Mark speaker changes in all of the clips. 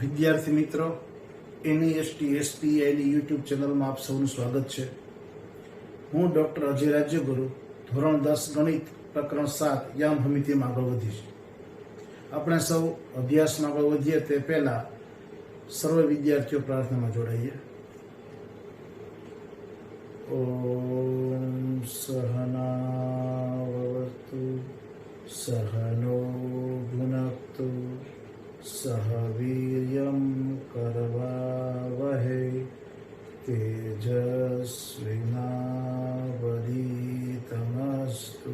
Speaker 1: વિદ્યાર્થી મિત્રો, NEST SPIની YouTube ચેનલમાં આપ સૌનું સ્વાગત છે. હું ડૉક્ટર અજય રાજ્યગુરુ, ધોરણ 10 ગણિત પ્રકરણ 7 યામ ભમિતિમાં આગળ વધીશ. આપણે સૌ અભ્યાસમાં આગળ વધીએ તે પહેલા સર્વ વિદ્યાર્થીઓ પ્રાર્થનામાં જોડાઈએ. ઓમ સહનાવતુ સહનો ભુનક્તુ સહ વીર્યં કરવાવહે તેજસ્વિનાવધીતમસ્તુ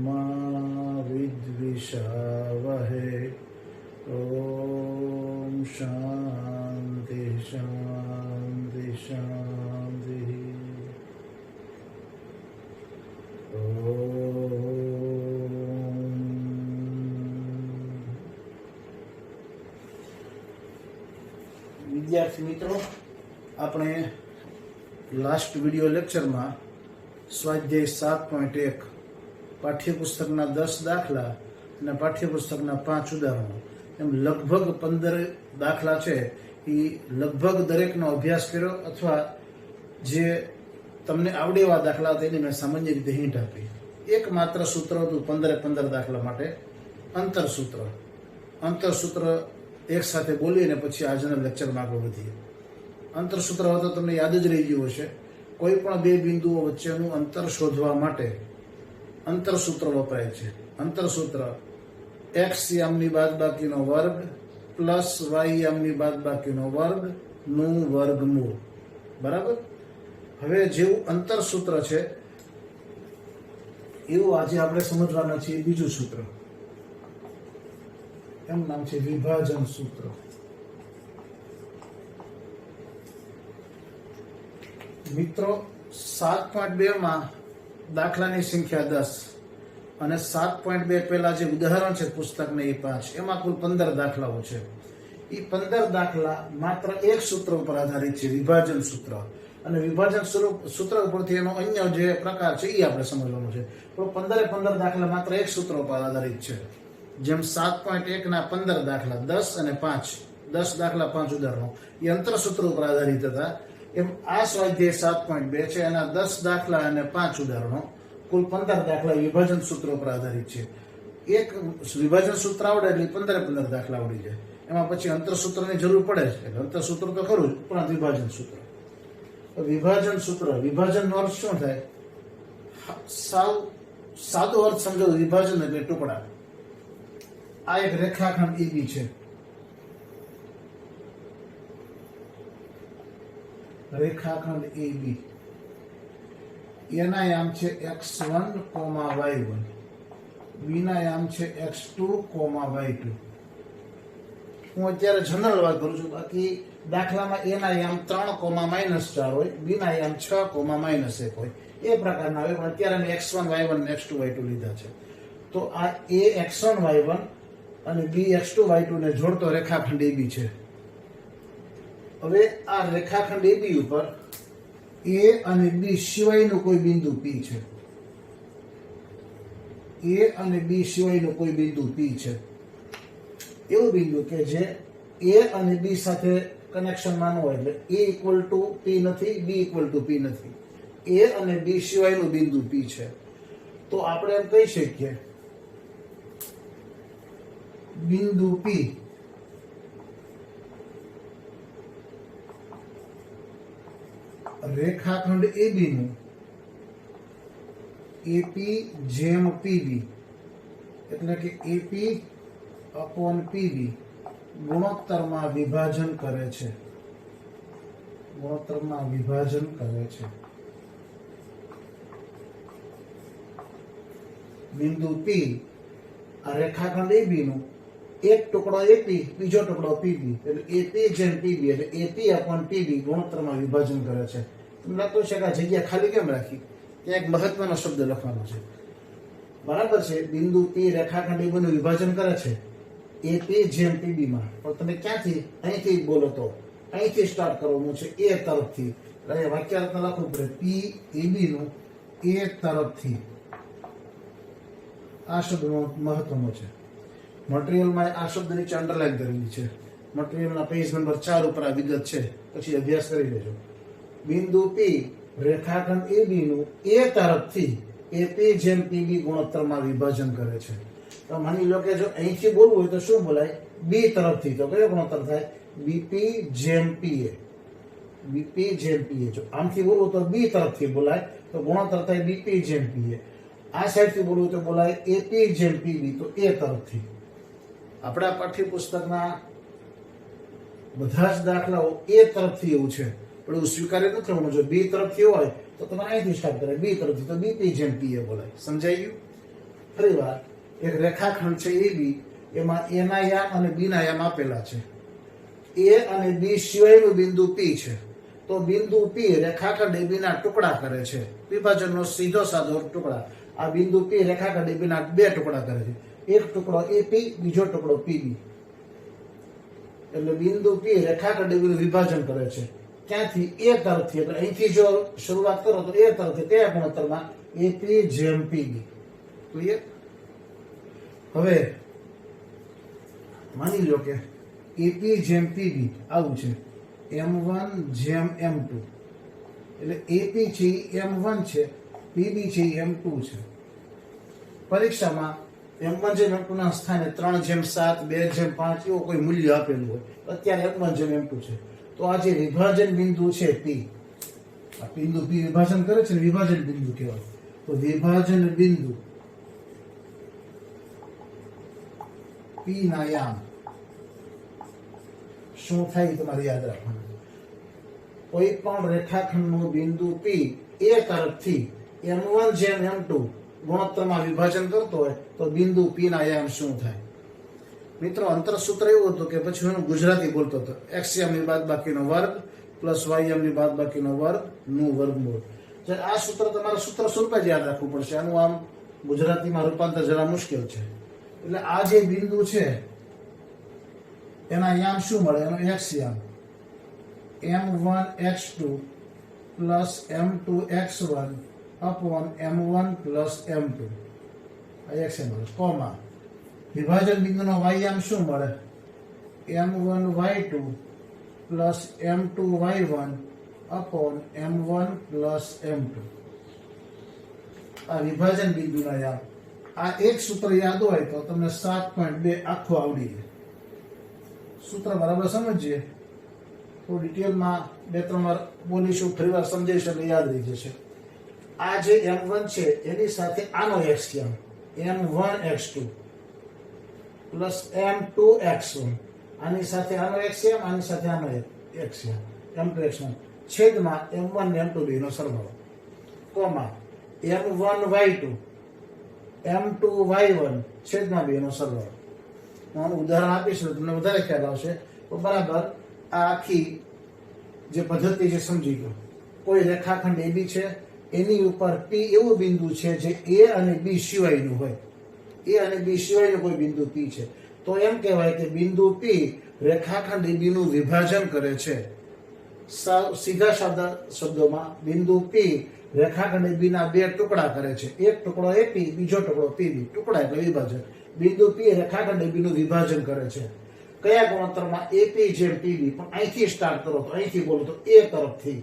Speaker 1: મા વિદ્વિષાવહે. ઓમ શાંતિ શાંતિ શાંતિ. વિદ્યાર્થી મિત્રો, આપણે લાસ્ટ વિડિયો લેક્ચરમાં સ્વાધ્યાય 7.1 પાઠ્યપુસ્તકના 10 દાખલા અને પાઠ્યપુસ્તકના 5 ઉદાહરણો એમ લગભગ 15 દાખલા છે એ લગભગ દરેકનો અભ્યાસ કર્યો, અથવા જે તમને આવડે એવા દાખલા હતા એની મેં સામાન્ય રીતે હિન્ટ આપી. એકમાત્ર સૂત્ર હતું 15 દાખલા માટે, અંતરસૂત્ર એક સાથે બોલી અને પછી આજના લેક્ચરમાં આગળ વધીએ. અંતરસૂત્ર તો તમને યાદ જ રહી ગયું હશે. કોઈ પણ બે બિંદુઓ વચ્ચેનું અંતર શોધવા માટે અંતરસૂત્ર વપરાય છે. અંતરસૂત્ર x યામની બાદબાકીનો વર્ગ પ્લસ y યામની બાદબાકીનો વર્ગ નું વર્ગમૂળ. બરાબર. હવે જેવું અંતરસૂત્ર છે એવું આજે આપણે સમજવાના છીએ બીજું સૂત્ર. એમ નામ છે વિભાજન સૂત્ર. મિત્રો, 7.2 માં દાખલાની સંખ્યા 10 અને 7.2 પહેલા જે ઉદાહરણ છે પુસ્તકને એ 5, એમાં કુલ 15 દાખલાઓ છે. એ 15 દાખલા માત્ર એક સૂત્ર ઉપર આધારિત છે, વિભાજન સૂત્ર. અને વિભાજન સૂત્ર ઉપરથી એનો અન્ય જે પ્રકાર છે એ આપણે સમજવાનું છે. પણ 15 દાખલા માત્ર એક સૂત્ર ઉપર આધારિત છે. જેમ 7.1 ના 15 દાખલા 10 અને 5, 10 દાખલા 5 ઉદાહરણો એ અંતરસૂત્ર ઉપર આધારિત હતા, એમ આ સ્વાધ્યાય 7.2 છે એના 10 દાખલા અને 5 ઉદાહરણો કુલ 15 દાખલા વિભાજન સૂત્ર ઉપર આધારિત છે. એક વિભાજન સૂત્ર આવડે એટલે 15 દાખલા આવડી જાય. એમાં પછી અંતરસૂત્રની જરૂર પડે છે. અંતરસૂત્ર તો ખરું જ, પણ વિભાજન સૂત્ર. વિભાજનનો અર્થ શું થાય? સાવ સાદો અર્થ સમજો. વિભાજન એટલે ટુકડા. આ એક રેખાખંડ AB છે. રેખાખંડ AB એના યામ છે x1, y1, બીના યામ છે x2, y2. હું અત્યારે જનરલ વાત કરું છું. બાકી દાખલામાં એના યામ 3, -4 હોય, બીના યામ 6, -1 હોય. એ પ્રકારના હોય. પણ અત્યારે મેં x1, y1 ને x2, y2 લીધા છે. તો આ a x1, y1 અને b x2, y2 ને જોડતો રેખાખંડ AB છે. હવે આ રેખાખંડ AB ઉપર a અને b સિવાયનું કોઈ બિંદુ P છે. a અને b સિવાયનું કોઈ બિંદુ P છે. એવું બિંદુ કે જે a અને b સાથે કનેક્શનમાં ન હોય, એટલે a ઇક્વલ ટુ P નથી, b ઇક્વલ ટુ P નથી. a અને b સિવાયનું બિંદુ P છે. તો આપણે એમ કહી શકીએ બિંદુ P રેખાખંડ AB નું AP જેમ PB, એટલે કે AP અપોન PB ગુણોત્તરમાં વિભાજન કરે છે. બિંદુ P આ રેખાખંડ AB નું એક ટુકડો AP, બીજો ટુકડો PB, એટલે AP જેમ PB, એટલે AP અપોન PB ગુણોત્તરમાં વિભાજન કરે છે. તમને લાગતું છે કે આ જગ્યા ખાલી કેમ રાખી? ત્યાં એક મહત્વનો શબ્દ લખવાનો છે. બરાબર છે. બિંદુ P રેખાખંડ AB નું વિભાજન કરે છે AP જેમ PB માં. પણ તમે ક્યાંથી? અહીંથી બોલો તો અહીંથી સ્ટાર્ટ કરવાનું છે, A તરફથી. એટલે વાક્ય રચના લખવું પડે P AB નું A તરફથી. આ શબ્દનો મહત્વનો છે. મટીરીયલમાં આ શબ્દ નીચે અંડરલાઈન કરેલી છે. મટીરિયલના પેજ નંબર 4 ઉપર આ વિગત છે, પછી અભ્યાસ કરી લેજો. બિંદુ P રેખાખંડ AB નું A તરફથી AP જેમ PB ગુણોત્તરમાં વિભાજન કરે છે. તો માની લો કે જો અહીંથી બોલવું હોય તો શું બોલાય? B તરફથી. તો કયો ગુણોત્તર થાય? BP જેમ PA. BP જેમ PA. જો આમથી બોલવું તો B તરફથી બોલાય, તો ગુણોત્તર થાય BP જેમ PA. આ સાઈડથી બોલવું તો બોલાય AP જેમ PB, તો A તરફથી. આપણા પાઠ્યપુસ્તકના બધા જ દાખલાઓ A તરફથી એવું છે, પણ એવું સ્વીકાર્ય નથી કરવાનું. જો B તરફથી હોય તો તમારે અહીંથી સ્ટાર્ટ કરે, B તરફથી તો BP જેમ PA બોલાય. સમજાઈ ગયું? ફરી વાર, એક રેખાખંડ છે AB, એમાં A ના યામ અને B ના યામ આપેલા છે. A અને B સિવાયનું બિંદુ P છે, તો બિંદુ P રેખાખંડ AB ના ટુકડા કરે છે, વિભાજનનો સીધો સાધો ટુકડા. આ બિંદુ P રેખાખંડ AB ના બે ટુકડા કરે છે, એક ટુકડો AP, બીજો ટુકડો PB. એટલે બિંદુ P રેખાખંડ AB નું વિભાજન કરે છે. ક્યાંથી? A તરફથી. એટલે અહીંથી જો શરૂઆત કરો તો A તરફથી કયા ગુણોત્તરમાં? AP જેમ PB. ક્લિયર? હવે માની લો કે AP જેમ PB આવું છે, M1 જેમ M2. એટલે AP છે એ M1 છે, PB છે એ M2 છે. પરીક્ષામાં M1 જેમ M2 ના સ્થાને 3 જેમ 7, 2 જેમ 5 એવું કોઈ મૂલ્ય આપેલું હોય. અત્યારે M1 જેમ M2 છે. તો આ જે વિભાજન બિંદુ છે P, આ બિંદુ P વિભાજન કરે છે ને, વિભાજન બિંદુ કહેવાય. તો વિભાજન બિંદુ P ના યામ શું થાય તમારે યાદ રાખવાનું. કોઈ પણ રેખાખંડનું બિંદુ P A તરફથી M1 જેમ M2 ગુણોત્તરમાં વિભાજન કરતો હોય તો બિંદુ P ના યામ શું થાય? મિત્રો, અંતર સૂત્ર એવું હતું કે પછી હું ગુજરાતી બોલતો હતો, x યામની બાદબાકીનો વર્ગ પ્લસ y યામની બાદબાકીનો વર્ગ નું વર્ગમૂળ. આ સૂત્ર તમારે સૂત્ર સ્વરૂપે જ યાદ રાખવું પડશે. આનું આમ ગુજરાતીમાં રૂપાંતર જરા મુશ્કેલ છે. એટલે આ જે બિંદુ છે એના યામ શું મળે? એનો x યામ M1x2 plus M2x1 upon M1 plus M2. આ x મળે, કોમા વિભાજન બિંદુનો y યામ શું મળે? M1y2 plus M2y1 upon M1 plus M2. આ વિભાજન બિંદુના યામ. આ એક સૂત્ર યાદ હોય તો તમને 7.2 આખું આવડી જાય. સૂત્ર બરાબર સમજીએ તો ડિટેલમાં 2-3 વાર બોલીશું, ફરી વાર સમજાવીશું એટલે યાદ રહી જશે. આ જે M1 છે એની સાથે આનો x યામ M1x2 પ્લસ M2x1, આની સાથે આનો x યામ, આની સાથે આનો x યામ M2x1 છેદમાં M1 ને M2 બેનો સરવાળો, કોમા M1y2 M2y1 છેદમાં બેનો સરવાળો. હું આનું ઉદાહરણ આપીશ તો તમને વધારે ખ્યાલ આવશે. તો બરાબર આ આખી જે પદ્ધતિ છે સમજી ગયો. કોઈ રેખાખંડ AB છે, એની ઉપર P એવું બિંદુ છે જે A અને B સિવાયનું હોય. A અને B સિવાયનું કોઈ બિંદુ P છે, તો એમ કહેવાય કે બિંદુ P રેખાખંડ AB નું વિભાજન કરે છે. સીધા સાદા શબ્દોમાં બિંદુ P રેખાખંડ AB ના બે ટુકડા કરે છે, એક ટુકડો AP, બીજો ટુકડો PB. ટુકડા એટલે વિભાજન. બિંદુ P રેખાખંડ AB નું વિભાજન કરે છે. કયા ગુણોત્તરમાં? AP જેમ PB. પણ અહીંથી સ્ટાર્ટ કરો તો અહીંથી બોલો તો A તરફથી.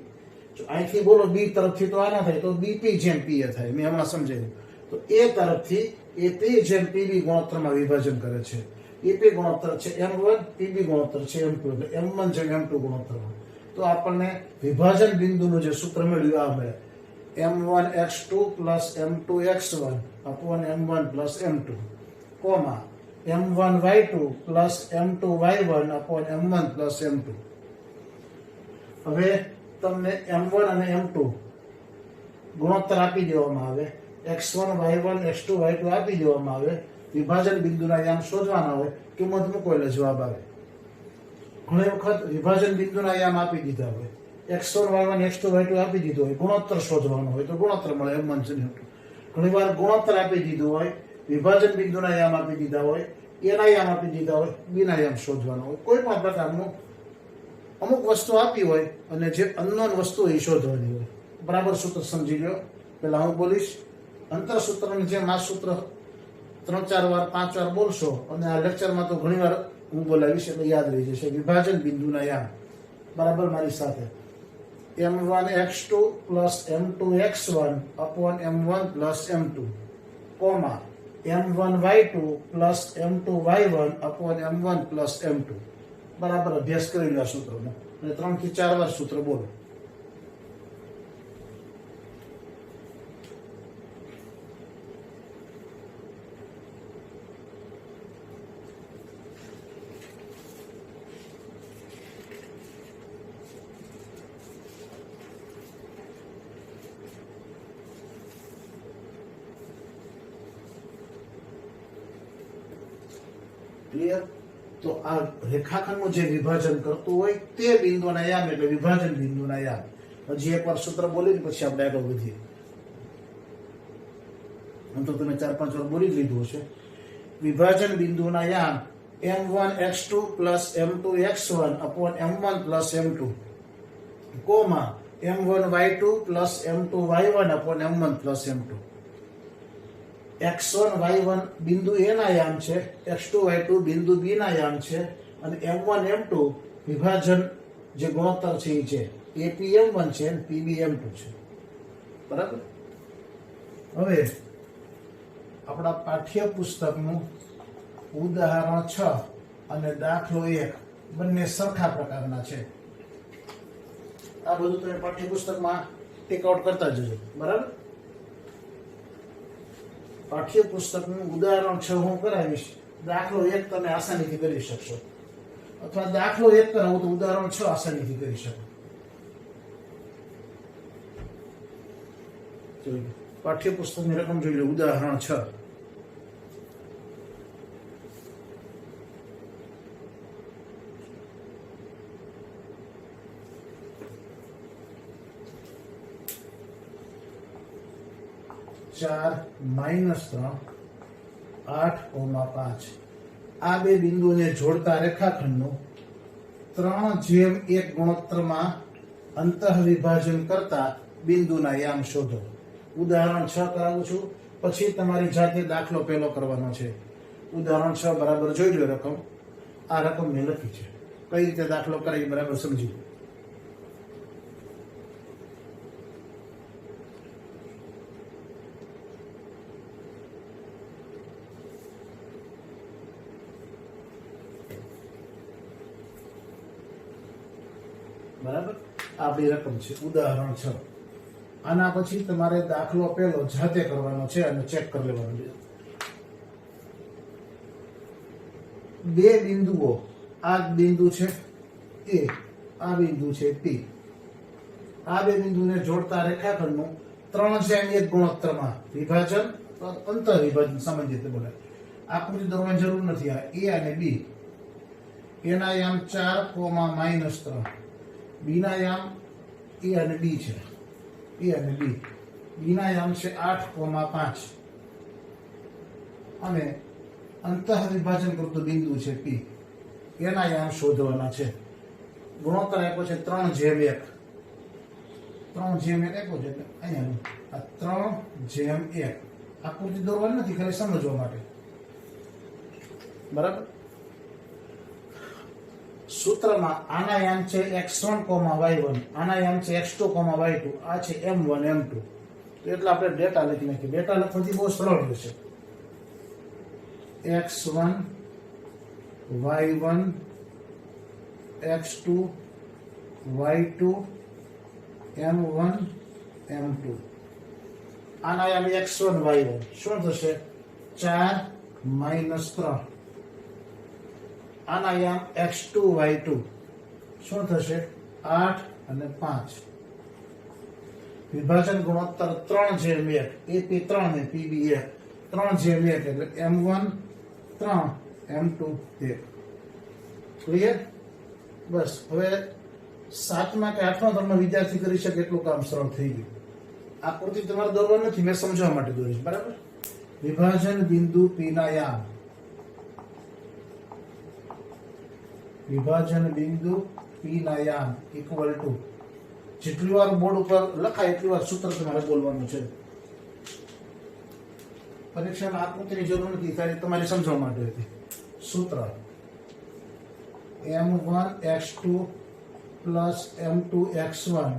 Speaker 1: જો અહીંથી બોલો B તરફથી તો આ ના થાય, તો BP જેમ PA થાય. મેં હમણાં સમજાવ્યું. તો A તરફથી AP જેમ PB ગુણોત્તરમાં વિભાજન કરે છે. AP ગુણોત્તર છે M1, PB ગુણોત્તર છે M2. એટલે M1 જેમ M2 ગુણોત્તરમાં. તો આપણને વિભાજન બિંદુનું જે સૂત્ર મળ્યું આ મળે M1x2 plus M2x1 upon M1 plus M2, comma M1y2 plus M2y1 upon M1 plus M2. હવે તમને M1 અને M2 ગુણોત્તર આપી દેવામાં આવે, x1 y1 x2 y2 આપી દેવામાં આવે. વિભાજન બિંદુના યામ શોધવાના હોય, કિંમત મૂકો એટલે જવાબ આવે. ઘણી વખત વિભાજન બિંદુના યામ આપી દીધા હોય, x1 y1 x2 y2 આપી દીધો હોય, ગુણોત્તર શોધવાનો હોય તો ગુણોત્તર મળે M1 M2. ઘણી વાર ગુણોત્તર આપી દીધું હોય, વિભાજન બિંદુના યામ આપી દીધા હોય, એના યામ આપી દીધા હોય, બીના યામ શોધવાનો હોય. કોઈ પણ પ્રકારનું અમુક વસ્તુ આપી હોય અને જે અનનોન વસ્તુ એ શોધવાની હોય. બરાબર સૂત્ર સમજી લો. પહેલા હું બોલીશ. અંતર સૂત્રની જેમ આ સૂત્ર 3-4 વાર 5 વાર બોલશો અને આ લેક્ચરમાં તો ઘણી વાર હું બોલાવીશ એટલે યાદ રહી જશે. વિભાજન બિંદુના યામ બરાબર મારી સાથે m1x2 plus m2x1 upon m1 plus m2 comma m1y2 plus m2y1 upon m1 plus m2 બરાબર અભ્યાસ કરી લો આ સૂત્રનો અને 3 થી 4 વાર સૂત્ર બોલો. ક્લિયર? તો આ રેખાખંડનું જે વિભાજન કરતું હોય તે બિંદુના યામ એટલે વિભાજન બિંદુના યામ. હજી એકવાર સૂત્ર બોલીને પછી આપણે આગળ વધીએ. આમ તો તમે 4-5 વાર બોલી જ લીધું હશે. વિભાજન બિંદુના યામ m1x2 plus m2x1 upon m1 plus m2 comma m1y2 plus m2y1 upon m1 plus m2. x1 y1 બિંદુ a ના યામ છે, x2 y2 બિંદુ b ના યામ છે અને m1 m2 વિભાજન જે ગુણોત્તર છે એ છે ap m1 છે અને pb m2 છે. બરાબર? હવે આપણા પાઠ્યપુસ્તકનું ઉદાહરણ 6 અને દાખલો 1 બંને સરખા પ્રકારના છે. આ બધું તમે પાઠ્યપુસ્તકમાં ટેક આઉટ કરતા જજો. બરાબર? પાઠ્યપુસ્તકનું ઉદાહરણ 6 હું કરાવીશ, દાખલો 1 તમે આસાનીથી કરી શકશો અથવા દાખલો 1 કરાવું તો ઉદાહરણ 6 આસાનીથી કરી શકો. પાઠ્યપુસ્તકની રકમ જોઈ લો. ઉદાહરણ 6 4 -3 8,5 આ બે બિંદુને જોડતા રેખાખંડનું 3:1 ગુણોત્તરમાં અંતઃ વિભાજન કરતા બિંદુના યામ શોધો. ઉદાહરણ 6 કરાવું છું, પછી તમારી જાતે દાખલો પહેલો કરવાનો છે. ઉદાહરણ 6 બરાબર જોઈ લો રકમ. આ રકમ મેં લખી છે, કઈ રીતે દાખલો કરાય બરાબર સમજી લો. બરાબર? આપણી રકમ છે ઉદાહરણ 6. આના પછી તમારે દાખલો પહેલો જાતે કરવાનો છે અને ચેક કરી લેવાનું છે. બે બિંદુઓ, આ બિંદુ છે A, આ બિંદુ છે P. આ બે બિંદુને જોડતા રેખાખંડનું 3:1 ગુણોત્તરમાં વિભાજન, અંતર વિભાજન સામાન્ય રીતે બોલાય. આકૃતિ દોરવાની જરૂર નથી. આ A અને B. એના યામ 4, -3. B ના યામ A અને B છે. A અને B. B ના યામ છે 8,5 અને અંતઃ વિભાજન કરતું બિંદુ છે P. એના યામ શોધવાના છે. ગુણોત્તર આપ્યો છે 3:1. 3:1 આપ્યો છે એટલે અહીંયા આ 3:1. આકૃતિ દોરવાની નથી, ખાલી સમજવા માટે. બરાબર? સૂત્રમાં આના યામ છે x1, y1, આના યામ છે x2, y2, આ છે m1 m2. એટલે આપણે ડેટા લખી નાખીએ. ડેટા લખવાથી બહુ સરળ રહેશે. x1 y1 x2 y2 m1 m2. આના યામ x1 y1 શું થશે? 4 -3. આના યામ x2 y2 શું થશે? 8 અને 5. વિભાજન ગુણોત્તર 3:1. AP 3 ને PB 1. 3:1 એટલે m1 3 m2 1. ક્લિયર? બસ. હવે 7મા કે 8મા ધોરણનો વિદ્યાર્થી કરી શકે એટલું કામ સરળ થઈ ગયું. આકૃતિ તમારે દોરવાની નથી, મેં સમજવા માટે દોરીશ. બરાબર? વિભાજન બિંદુ P ના યામ. વિભાજન બિંદુ P ના યામ ઇક્વલ ટુ, જેટલી વાર બોર્ડ ઉપર લખાય એટલી વાર સૂત્ર તમારે બોલવાનું છે. પરીક્ષામાં આકૃતિની જરૂર નથી, ખાલી તમારી સમજવા માટે હતી. સૂત્ર m1x2 plus m2x1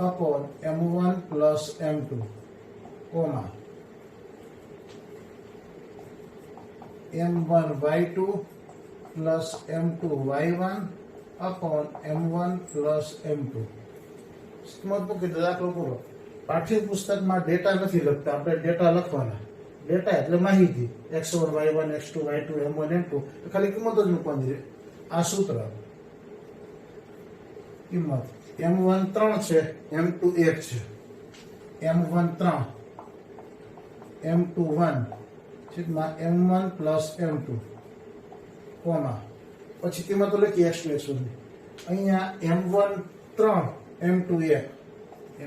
Speaker 1: upon m1 plus m2, comma m1y2 plus m2y1 upon m1 plus m2. દાખલો પૂરો. પાઠ્યપુસ્તકમાં ડેટા નથી લખતા, આપણે ડેટા લખવાના. ડેટા એટલે માહિતી, x1 y1 x2 y2 m1 m2, ખાલી કિંમત જ મૂકવાની. આ સૂત્ર કિંમત m1 3 છે, m2 1 છે, m1 3 m2 1 છેદમાં m1 plus m2, કોમા પછી કિંમતો લખી x2 x1 ની. અહીંયા m1 3 m2 1,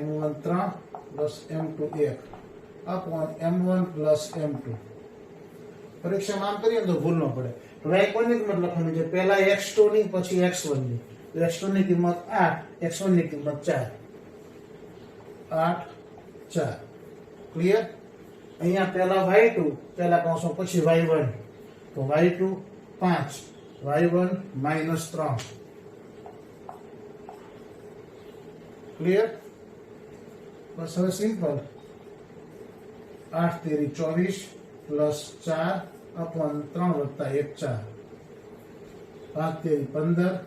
Speaker 1: m1 3 plus m2 1 upon m1 plus m2. પરીક્ષામાં આમ કરીએ તો ભૂલ ન પડે. હવે કોની કિંમત લખવાની છે? પહેલા x2 ની પછી x1 ની. તો x2 ની કિંમત 8, x1 ની કિંમત 4. 8 4 ક્લિયર. અહીંયા પહેલા y2 પહેલા કૌંસો પછી y1, તો y2 5 y1 -3. ક્લિયર. બસ હવે સિમ્પલ. 8 તેરી 24 પ્લસ 4 upon 3 વત્તા 1 4, 5 તેરી 15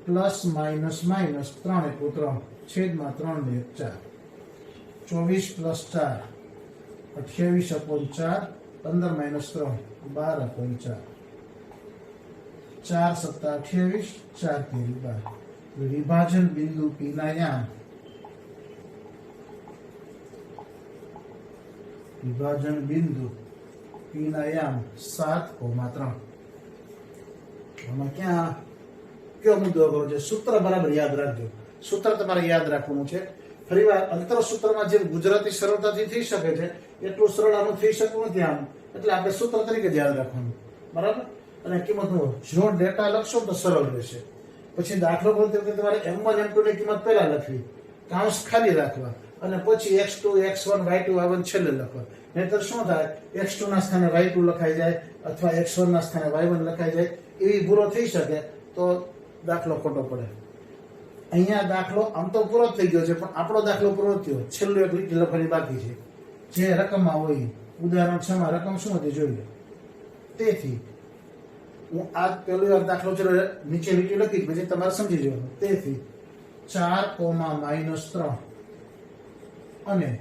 Speaker 1: પ્લસ માઇનસ માઇનસ 3 એકુ 3 છેદમાં 3 ને 1 4, 24 પ્લસ 4 28 upon 4, 15 minus 3 12 upon 4, 4 સત્તા 28, 4 તેરી 12. વિભાજન બિંદુ P ના યામ, વિભાજન બિંદુ P ના યામ 7,3. આમાં ક્યાં કયો મુદ્દો અઘરો છે? સૂત્ર બરાબર યાદ રાખજો. સૂત્ર તમારે યાદ રાખવાનું છે. ફરીવાર અંતર સૂત્રમાં જે ગુજરાતી સરળતાથી થઈ શકે છે એટલું સરળ આનું થઈ શકતું નથી આમ, એટલે આપણે સૂત્ર તરીકે જ યાદ રાખવાનું. બરાબર. અને કિંમતનો જો ડેટા લખશો તો સરળ રહેશે. પછી દાખલો ગણતી વખતે તમારે m1 m2 ની કિંમત પહેલા લખવી, કાઉન્સ ખાલી રાખવા, અને પછી x2 x1 y2 y1 છેલ્લે લખવા. નહીતર શું થાય? x2 ના સ્થાને y2 લખાઈ જાય અથવા x1 ના સ્થાને y1 લખાઈ જાય, એવી ભૂલો થઈ શકે તો દાખલો ખોટો પડે. અહીંયા દાખલો આમ તો પૂરો થઈ ગયો છે, પણ આપણો દાખલો પૂરો થયો, છેલ્લું એક લીટી લખવાની બાકી છે. જે રકમમાં હોય, ઉદાહરણ 6 માં રકમ શું હતી જોઈએ. તેથી હું આ પહેલો વાર દાખલો છે નીચે લીટી લખી, પછી તમારે સમજી જવાનું. તેથી 4,-3 અને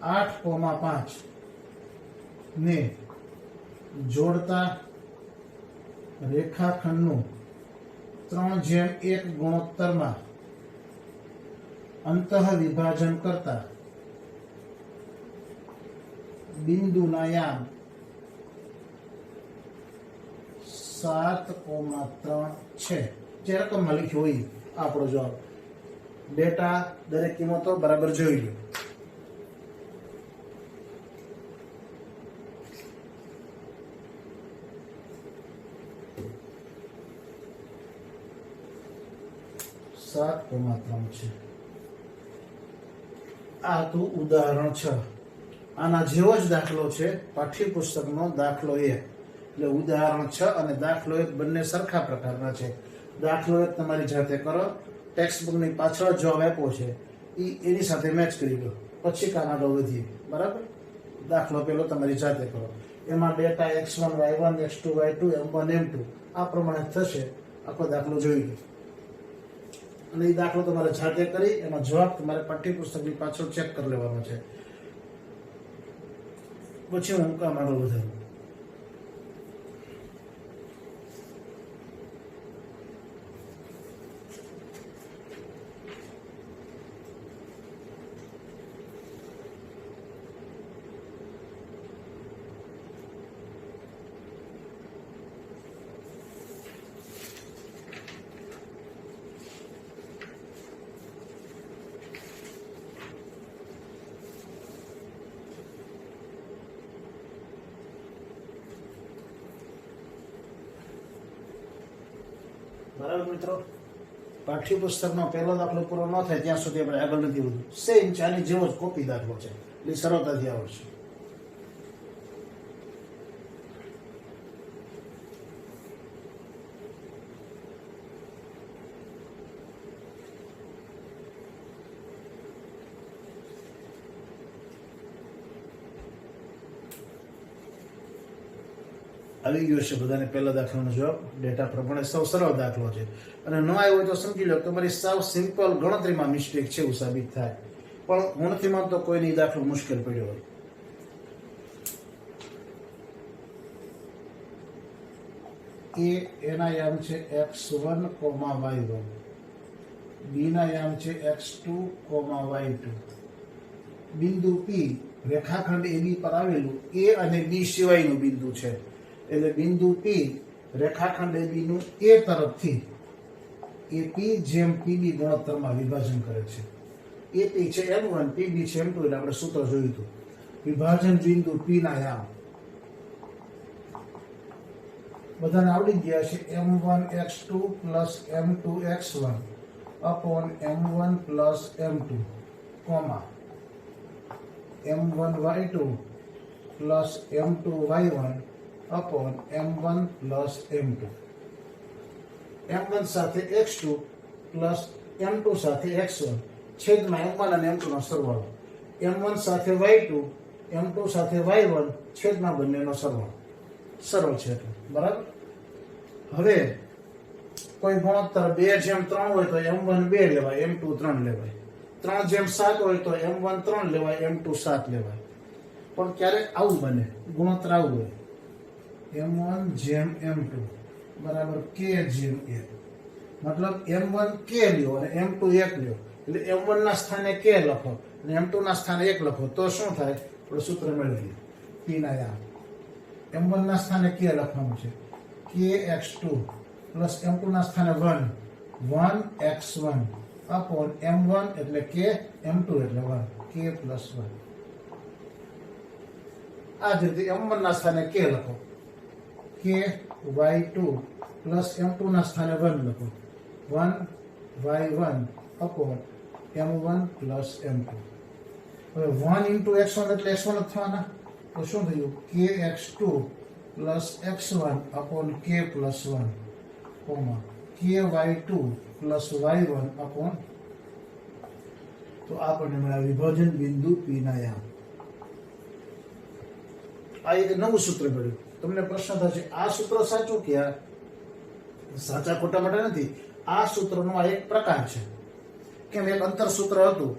Speaker 1: 8,5 ને જોડતા રેખાખંડનું 3:1 ગુણોત્તરમાં અંતઃ વિભાજન કરતા બિંદુના યામ 7,3 છે. જે રકમમાં લખ્યું હોય આપણો જવાબ. ડેટા દરેક કિંમતો બરાબર જોઈ લો. છે. આ હતું ઉદાહરણ 6. આના જેવો જ દાખલો છે પાઠ્યપુસ્તકનો દાખલો 1. એટલે ઉદાહરણ 6 અને દાખલો 1 બંને સરખા પ્રકારના છે. દાખલો 1 તમારી જાતે કરો, ટેક્સ્ટ બુકની પાછળ જવાબ આપ્યો છે એની સાથે મેચ કરી લો, પછી કામ આગળ વધીએ. બરાબર. દાખલો પેલો તમારી જાતે કરો. એમાં data x1 y1 x2 y2 m1 m2 આ પ્રમાણે થશે. આખો દાખલો જોઈ લો અને એ દાખલો તમારે જાતે કરી એનો જવાબ તમારે પાઠ્યપુસ્તકની પાછળ ચેક કરી લેવાનો છે. પછી હું કામ આગળ વધારું. બરાબર મિત્રો. પાઠ્યપુસ્તકનો પહેલો દાખલો પૂરો ન થાય ત્યાં સુધી આપણે આગળ નથી વધવું. સેમ આની જેવો જ કોપી દાખલો છે, એટલે સરળતાથી આવડશે. આવી ગયો છે બધાને પહેલા દાખલાનો જવાબ ડેટા પ્રમાણે સૌ સરળ દાખલો છે અને ન આવ્યો હોય તો સમજી લો તમારી સાવ સિમ્પલ ગણતરીમાં મિસ્ટેક છે એવું સાબિત થાય પણ ગણતરીમાં તો કોઈની દાખલો મુશ્કેલ પડ્યો હોય એના યામ છે x1, y1 બી ના યામ છે x2, y2 બિંદુ P રેખાખંડ AB પર આવેલું A અને B સિવાયનું બિંદુ છે એટલે બિંદુ P રેખાખંડ AB નું A તરફથી AP જેમ PB ગુણોત્તરમાં વિભાજન કરે છે AP છે M1 PB છે M2 એટલે આપણે સૂત્ર જોયું હતું વિભાજન બિંદુ P ના યામ બધાને આવડી ગયા છે M1x2 M2x1 upon M1 M2 comma M1y2 M2y1 upon M1 M2 M1 સાથે x2 M2 સાથે x1 છેદમાં M1 અને M2 નો સરવાળો M1 સાથે y2 M2 સાથે y1 છેદમાં બંનેનો સરવાળો સરળ છે બરાબર હવે કોઈ ગુણોત્તર 2:3 હોય તો M1 2 લેવાય M2 3 લેવાય 3:7 હોય તો M1 3 લેવાય M2 7 લેવાય પણ ક્યારેક આવું બને ગુણોત્તર આવું હોય M1 જેમ M2 બરાબર K જેમ A મતલબ M1 K લ્યો અને M2 1 લ્યો એટલે M1 ના સ્થાને K લખો અને M2 ના સ્થાને 1 લખો તો શું થાય આપણે સૂત્ર મેળવીએ P ના યામ M1 ના સ્થાને K લખવાનું છે kx2 પ્લસ M2 ના સ્થાને 1 1x1 upon M1 એટલે K M2 એટલે 1 K plus 1 આ જ રીતે M1 ના સ્થાને K લખો ky2 પ્લસ M2 ના સ્થાને 1 લખો 1y1 upon M1 plus M2 હવે 1 into x1 એટલે x1 જ થવાના તો શું થયું kx2 plus x1 upon K plus 1 comma ky2 plus y1 upon તો આપણને મળ્યા વિભાજન બિંદુ P ના યામ આ એક નવું સૂત્ર મળ્યું તમને પ્રશ્ન થશે આ સૂત્ર સાચું કે આ સાચા ખોટા માટે નથી આ સૂત્રનો આ એક પ્રકાર છે કેમ એક અંતર સૂત્ર હતું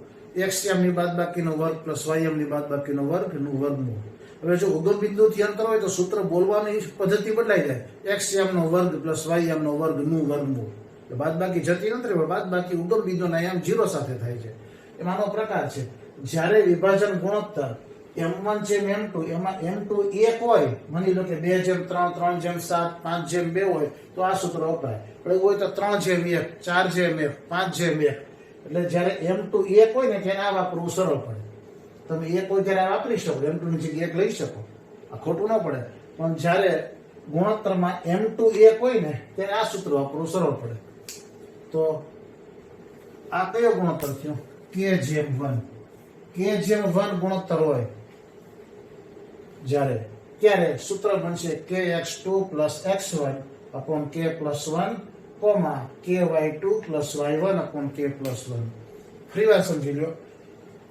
Speaker 1: xm ની બાદબાકીનો વર્ગ પ્લસ ym ની બાદબાકીનો વર્ગ નું વર્ગમૂળ હવે જો ઉગમ બિંદુથી અંતર હોય તો સૂત્ર બોલવાની પદ્ધતિ બદલાઈ જાય xm નો વર્ગ પ્લસ ym નો વર્ગ નું વર્ગમૂળ બાદબાકી જતી નથી બાદબાકી ઉગમ બિંદુના યામ 0 સાથે થાય છે એમાંનો પ્રકાર છે જ્યારે વિભાજન ગુણોત્તર M1 જેમ M2 એમાં M2 1 હોય માની લો કે 2:3 3:7 5:2 હોય તો આ સૂત્ર વપરાય પણ એવું હોય તો 3:1 4:1 5:1 એટલે જ્યારે M2 1 હોય ને ત્યારે આ વાપરવું સરળ પડે તમે 1 હોય ત્યારે વાપરી શકો M2 ની જગ્યાએ 1 લઈ શકો આ ખોટું ન પડે પણ જ્યારે ગુણોત્તરમાં M2 1 હોય ને ત્યારે આ સૂત્ર વાપરવું સરળ પડે તો આ કયો ગુણોત્તર થયો K/1 ગુણોત્તર હોય જ્યારે ત્યારે સૂત્ર બનશે kx2 x1 upon K plus 1 comma ky2 y1 upon K plus 1 ફરી વાર સમજી લો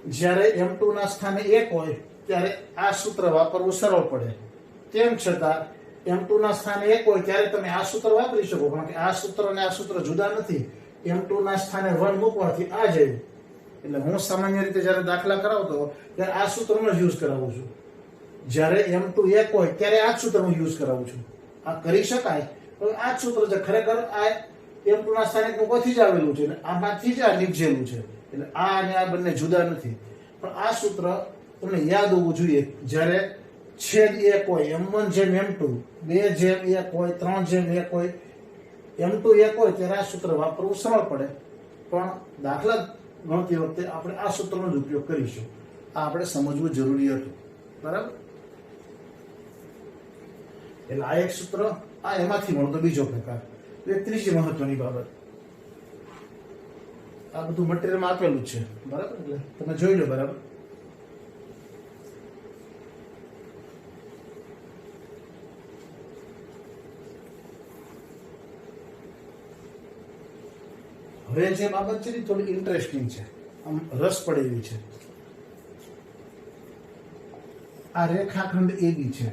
Speaker 1: જ્યારે M2 ના સ્થાને 1 હોય ત્યારે આ સૂત્ર વાપરવું સરળ પડે તેમ છતાં M2 ના સ્થાને 1 હોય ત્યારે તમે આ સૂત્ર વાપરી શકો કારણ કે આ સૂત્ર અને આ સૂત્ર જુદા નથી M2 ના સ્થાને 1 મૂકવાથી આ જાય એટલે હું સામાન્ય રીતે જ્યારે દાખલા કરાવતો ત્યારે આ સૂત્રનો જ યુઝ કરાવું છું જ્યારે M2 1 હોય ત્યારે આ જ સૂત્રનો યુઝ કરાવું છું આ કરી શકાય પણ આ જ સૂત્ર છે ખરેખર આ M2 ના સ્થાને મૂકવાથી જ આવેલું છે ને આમાંથી જ આ નીપજેલું છે એટલે આ અને આ બંને જુદા નથી પણ આ સૂત્ર તમને યાદ હોવું જોઈએ જ્યારે છેદ 1 હોય M1 જેમ M2 2 જેમ 1 હોય 3 જેમ 1 હોય M2 1 હોય ત્યારે આ સૂત્ર વાપરવું સરળ પડે પણ દાખલા ગણતી વખતે આપણે આ સૂત્રનો જ ઉપયોગ કરીશું આ આપણે સમજવું જરૂરી હતું બરાબર એટલે આ એક સૂત્ર આ એમાંથી મળતો બીજો પ્રકાર એક ત્રીજી મહત્વની બાબત આ બધું મટીરિયલમાં આપેલું છે બરાબર એટલે તમે જોઈ લો બરાબર હવે જે બાબત છે ને થોડી ઇન્ટરેસ્ટિંગ છે આમ રસ પડે એવી છે આ રેખાખંડ AB છે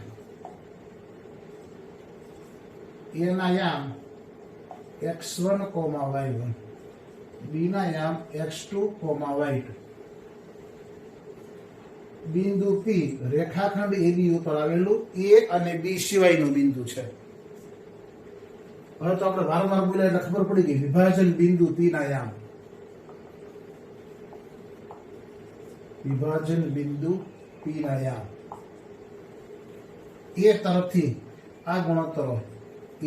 Speaker 1: ए ना याम x1, y1, b ना याम x2, y2। बिंदु P रेखाखंड AB ઉપર આવેલું A અને B સિવાયનું બિંદુ છે। હવે તો આપણે વારંવાર બોલ્યા એટલે ખબર પડી ગઈ વિભાજન બિંદુ P ના યામ। વિભાજન બિંદુ P ના યામ A તરફથી આ ગુણોત્તરો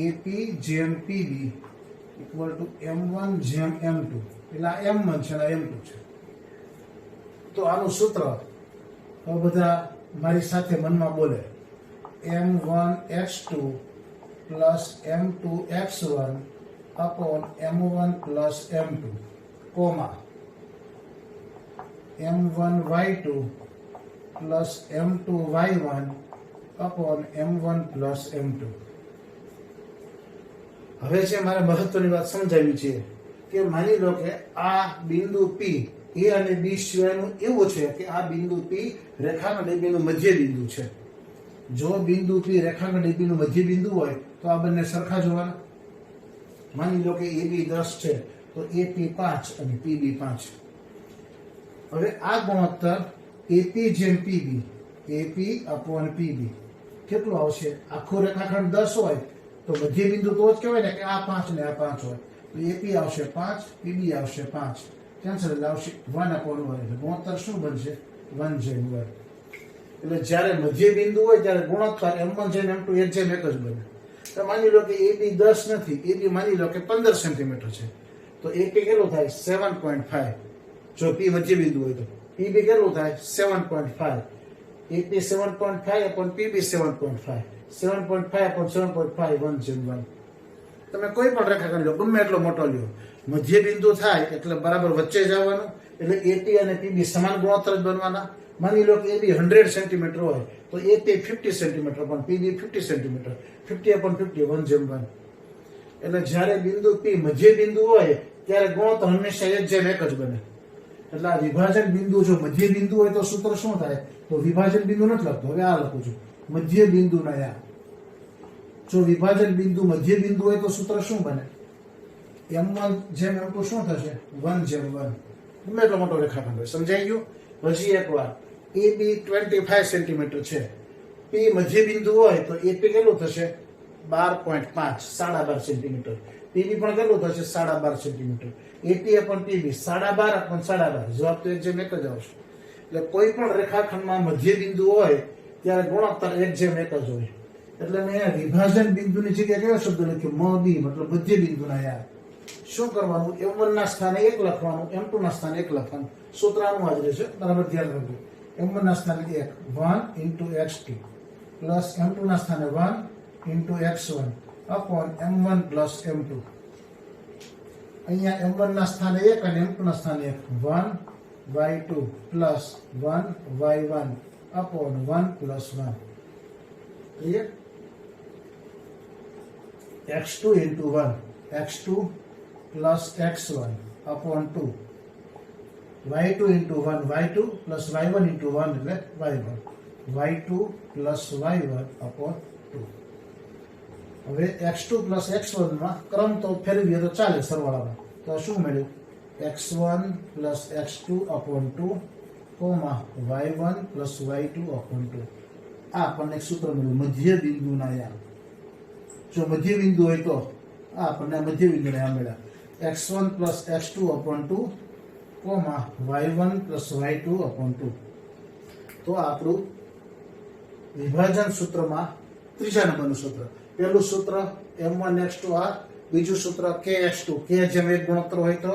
Speaker 1: AP જેમ PB ઇક્વલ ટુ M1 જેમ M2 એટલે આ M1 છે અને M2 છે। તો આનું સૂત્ર હવે બધા મારી સાથે મનમાં બોલે M1x2 plus M2x1 upon M1 plus M2 comma M1y2 plus M2y1 upon M1 plus M2। હવે છે મારે મહત્વની વાત સમજાવી છે કે માની લો કે આ બિંદુ P A અને B સિવાયનું એવું છે કે આ બિંદુ P રેખાખંડ AB નું મધ્ય બિંદુ છે। જો બિંદુ P રેખાખંડ AB નું મધ્ય બિંદુ હોય તો આ બંને સરખા જોવાના। માની લો કે AB 10 છે તો AP 5 અને PB 5। હવે આ ગુણોત્તર AP જેમ PB AP અપોન PB કેટલું આવશે? આખો રેખાખંડ 10 હોય તો મધ્ય બિંદુ તો જ કહેવાય ને કે આ 5 ને આ 5 હોય તો AP આવશે 5 PB આવશે 5 કેન્સલ એટલે આવશે 1 અપોન 1 એટલે ગુણોત્તર શું બનશે? 1 જેમ 1। એટલે જ્યારે મધ્ય બિંદુ હોય ત્યારે ગુણોત્તર M1 જેમ M2 એક જેમ એક જ બને। તો માની લો કે AB 10 નથી, AB માની લો કે 15 સેન્ટીમીટર છે તો AP કેટલું થાય? 7.5। જો P મધ્ય બિંદુ હોય તો PB કેટલું થાય? 7.5। AP 7.5 અપોન PB 7.5 7.5 અપોન 7.5 1 જેમ 1। તમે કોઈ પણ રેખાખંડ લો ગમે એટલો મોટો લ્યો મધ્ય બિંદુ થાય એટલે બરાબર વચ્ચે જવાનું એટલે AP અને PB સમાન ગુણોત્તર જ બનવાના। માની લો કે AB 100 સેન્ટીમીટર હોય તો AP 50 સેન્ટીમીટર પણ PB 50 સેન્ટીમીટર 50 અપોન 50 1 જેમ 1। એટલે જ્યારે બિંદુ P મધ્ય બિંદુ હોય ત્યારે ગુણોત્તર હંમેશા એક જેમ એક જ બને। એટલે આ વિભાજન બિંદુ જો મધ્ય બિંદુ હોય તો સૂત્ર શું થાય? તો વિભાજન બિંદુ નથી લખતો, હવે આ લખું છું મધ્ય બિંદુના યામ। જો વિભાજન બિંદુ મધ્ય બિંદુ હોય તો સૂત્ર શું બને? M1 જેમ M2 શું થશે? 1 જેમ 1। ગમે એટલો મોટો રેખાખંડ હોય। સમજાઈ ગયું? હજી એક વાર AB 25 સેન્ટીમીટર છે, P મધ્ય બિંદુ હોય તો AP કેટલું થશે? 12.5 12.5 સેન્ટીમીટર। PB પણ કેટલું થશે? 12.5 centimetre. AP upon PB 12.5 upon 12.5 જવાબ તો એક જેમ એક જ આવશે। એટલે કોઈ પણ રેખાખંડમાં મધ્ય બિંદુ હોય ત્યારે ગુણોત્તર એક જેમ એક જ હોય। એટલે મેં અહીંયા વિભાજન બિંદુની જગ્યાએ કયો શબ્દ લખ્યો? MB મતલબ મધ્ય બિંદુના યામ। શું કરવાનું? M1 ના સ્થાને 1 લખવાનું, M2 ના સ્થાને 1 લખવાનું। સૂત્ર આનું જ રહેશે, બરાબર ધ્યાન રાખજો। M1 ના સ્થાને 1 into x2 પ્લસ M2 ના સ્થાને 1 into x1 upon M1 plus M2। અહીંયા M1 ના સ્થાને 1 અને M2 ના સ્થાને 1 y2 plus 1 y1 upon 1 plus 1। Clear? x2 into 1 x2 plus x1 upon 2 y2 into 1 y2 plus y1 into 1 એટલે y1 y2 plus y1 upon 2। હવે x2 plus x1 માં ક્રમ તો ફેરવીએ તો ચાલે સરવાળામાં। તો શું મળ્યું? x1 plus x2 upon 2 comma y1 plus y2 upon 2। આ આપણને સૂત્ર મળ્યું મધ્ય બિંદુના યામ। જો મધ્ય બિંદુ હોય તો આ આપણને મધ્ય બિંદુના યામ મળ્યા। x1 plus x2 upon 2 comma y1 plus y2 upon 2। તો આપણું વિભાજન સૂત્રમાં ત્રીજા નંબરનું સૂત્ર। પહેલું સૂત્ર M1x2 આ, બીજું સૂત્ર kx2 k જેમ એક ગુણોત્તર હોય તો,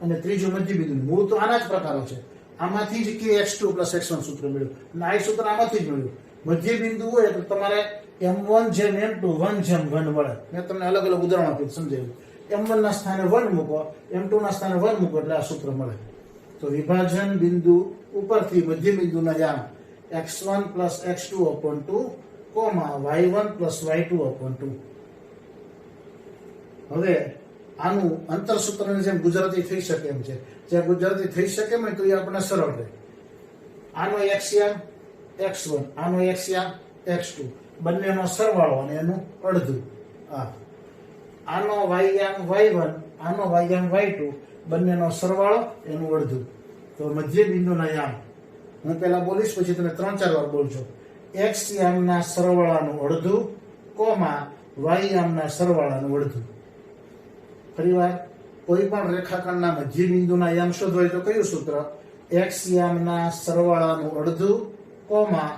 Speaker 1: અને ત્રીજું મધ્ય બિંદુ। મૂળ તો આના જ પ્રકારો છે, આમાંથી જ kx2 plus x1 સૂત્ર મળ્યું અને આ સૂત્ર આમાંથી જ મળ્યું। મધ્ય બિંદુ હોય તો તમારે M1 જેમ M2 1 જેમ 1 મળે। મેં તમને અલગ અલગ ઉદાહરણ આપી સમજાવ્યું। M1 ના સ્થાને 1 મૂકો, M2 ના સ્થાને 1 મૂકો એટલે આ સૂત્ર મળે। તો વિભાજન બિંદુ ઉપરથી મધ્ય બિંદુના યામ x1 plus x2 upon 2 comma y1 plus y2 upon 2। હવે આનું અંતર સૂત્રની જેમ ગુજરાતી થઈ શકે એમ છે। જે ગુજરાતી થઈ શકે એમ તો એ આપણે સરળ રહે। આનો x યામ x1 આનો x યામ x2 બંનેનો સરવાળો અને એનું અડધું। આ આનો y1 y1 આનો y1 y2 બંનેનો સરવાળો એનું અડધું. તો મધ્ય બિંદુના યામ હું પહેલા બોલીશ પછી તમે 3-4 વાર બોલજો. x યામના સરવાળાનું અડધું કોમા y યામના સરવાળાનું અડધું. ફરીવાર કોઈ પણ રેખાખંડના મધ્ય બિંદુના યામ શોધવા હોય તો કયું સૂત્ર? x યામના સરવાળાનું અડધું કોમા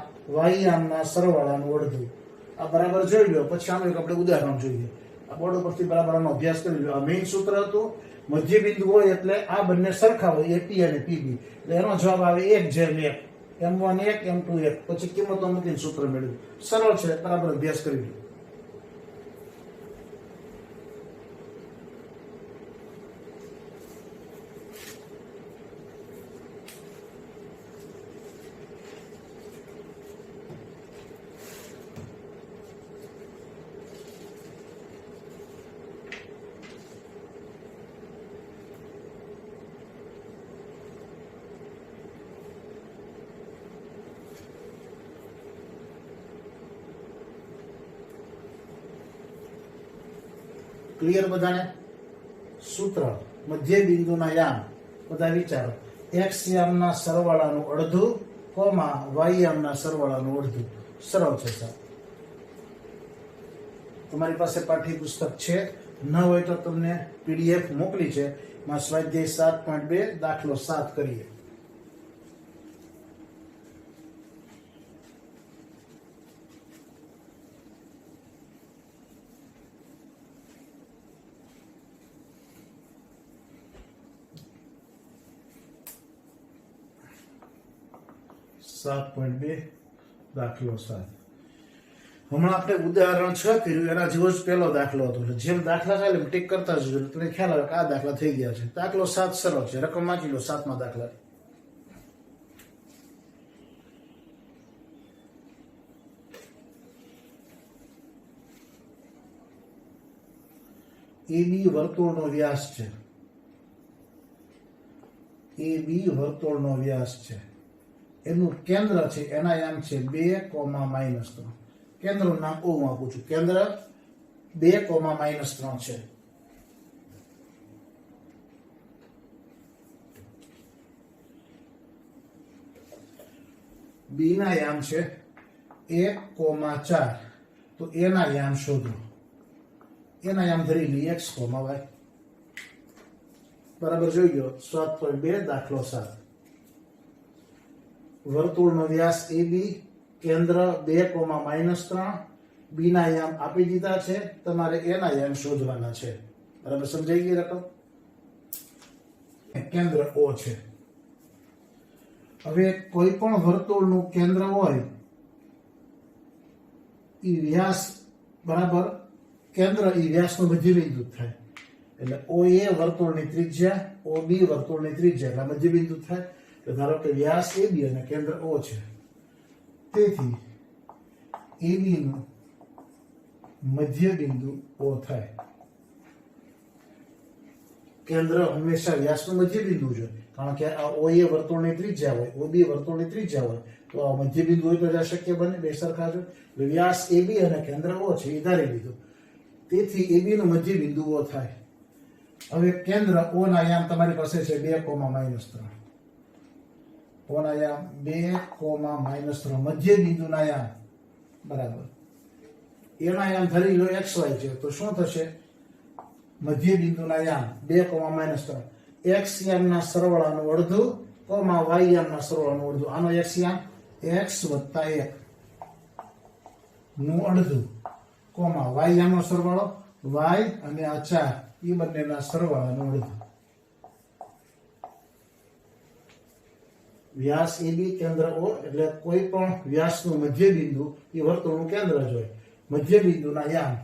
Speaker 1: y યામના સરવાળાનું અડધું. આ બરાબર જોઈ લો. પછી આનું એક આપણે ઉદાહરણ જોઈએ. આ બોર્ડ ઉપરથી બરાબર આનો અભ્યાસ કરી લો. આ મેઇન સૂત્ર હતું. મધ્ય બિંદુ હોય એટલે આ બંને સરખા હોય, AP અને PB. એટલે એનો જવાબ આવે 1:1. M1 1 M2 1. પછી કિંમતો મૂકીને સૂત્ર મેળવ્યું. સરળ છે, બરાબર અભ્યાસ કરી લો. ક્લિયર બધાને? સૂત્ર મધ્ય બિંદુના યામ બધા વિચારો. x યામના સરવાળાનું અડધું કોમા y યામના સરવાળાનું અડધું. સરળ છે સર. તમારી પાસે પાઠ્યપુસ્તક છે? ન હોય તો તમને PDF મોકલી છે. માં સ્વાધ્યાય 7.2 દાખલો 7 કરીએ. દાખલો 7. હમણાં આપણે ઉદાહરણ 6 કર્યું એના જેવો જ પહેલો દાખલો હતો. એટલે જેમ દાખલા ચાલે એમ ટીક કરતા જજો. તમને ખ્યાલ આવે કે આ દાખલા થઈ ગયા છે. દાખલો 7 સરળ છે. રકમ વાંચી લો 7મા દાખલા. AB વર્તુળનો વ્યાસ છે. AB વર્તુળનો વ્યાસ છે. એનું કેન્દ્ર છે, એના યામ છે 2, -3. કેન્દ્રનું નામ હું આપું છું. કેન્દ્ર 2, -3 છે. બી ના યામ છે 1, 4. તો એના યામ શોધો. એના યામ ધરી લઈએ x, y. બરાબર જોઈ ગયો. 7.2 દાખલો 7. વર્તુળનો વ્યાસ AB, કેન્દ્ર 2, -3. બી ના યામ આપી દીધા છે. તમારે એના યામ શોધવાના છે. બરાબર સમજાઈ ગઈ રકમ? કેન્દ્ર O છે. હવે કોઈ પણ વર્તુળનું કેન્દ્ર હોય એ વ્યાસ બરાબર કેન્દ્ર એ વ્યાસનું મધ્યબિંદુ થાય. એટલે OA વર્તુળની ત્રિજ્યા, OB વર્તુળની ત્રિજ્યા એટલે મધ્યબિંદુ થાય. ધારો કે વ્યાસ AB અને કેન્દ્ર O છે. તેથી AB નું મધ્યબિંદુ O થાય. કેન્દ્ર હંમેશા વ્યાસનું મધ્યબિંદુ છે. કારણ કે આ OA વર્તુળની ત્રિજ્યા હોય, OB વર્તુળની ત્રિજ્યા હોય, તો આ મધ્યબિંદુ હોય તો જ આ શક્ય બને. બે સરખા છે. એટલે વ્યાસ AB અને કેન્દ્ર O છે એ ધારી લીધું. તેથી AB નું મધ્યબિંદુ O થાય. હવે કેન્દ્ર O ના યામ તમારી પાસે છે 2, -3. O ના યામ 2, -3. મધ્ય બિંદુના યામ બરાબર એના યામ ધરી લો xy છે. તો શું થશે? મધ્ય બિંદુના યામ 2, -3. x યામના સરવાળાનું અડધું y યામના સરવાળાનું અડધું. આનો x યામ x + 1 નું અડધું y યામનો સરવાળો y અને આ 4 એ બંનેના સરવાળાનું અડધું. વ્યાસ AB, કેન્દ્ર O એટલે કોઈ પણ વ્યાસનું મધ્યબિંદુ એ વર્તુળનું કેન્દ્ર જ હોય. મધ્યબિંદુના યામ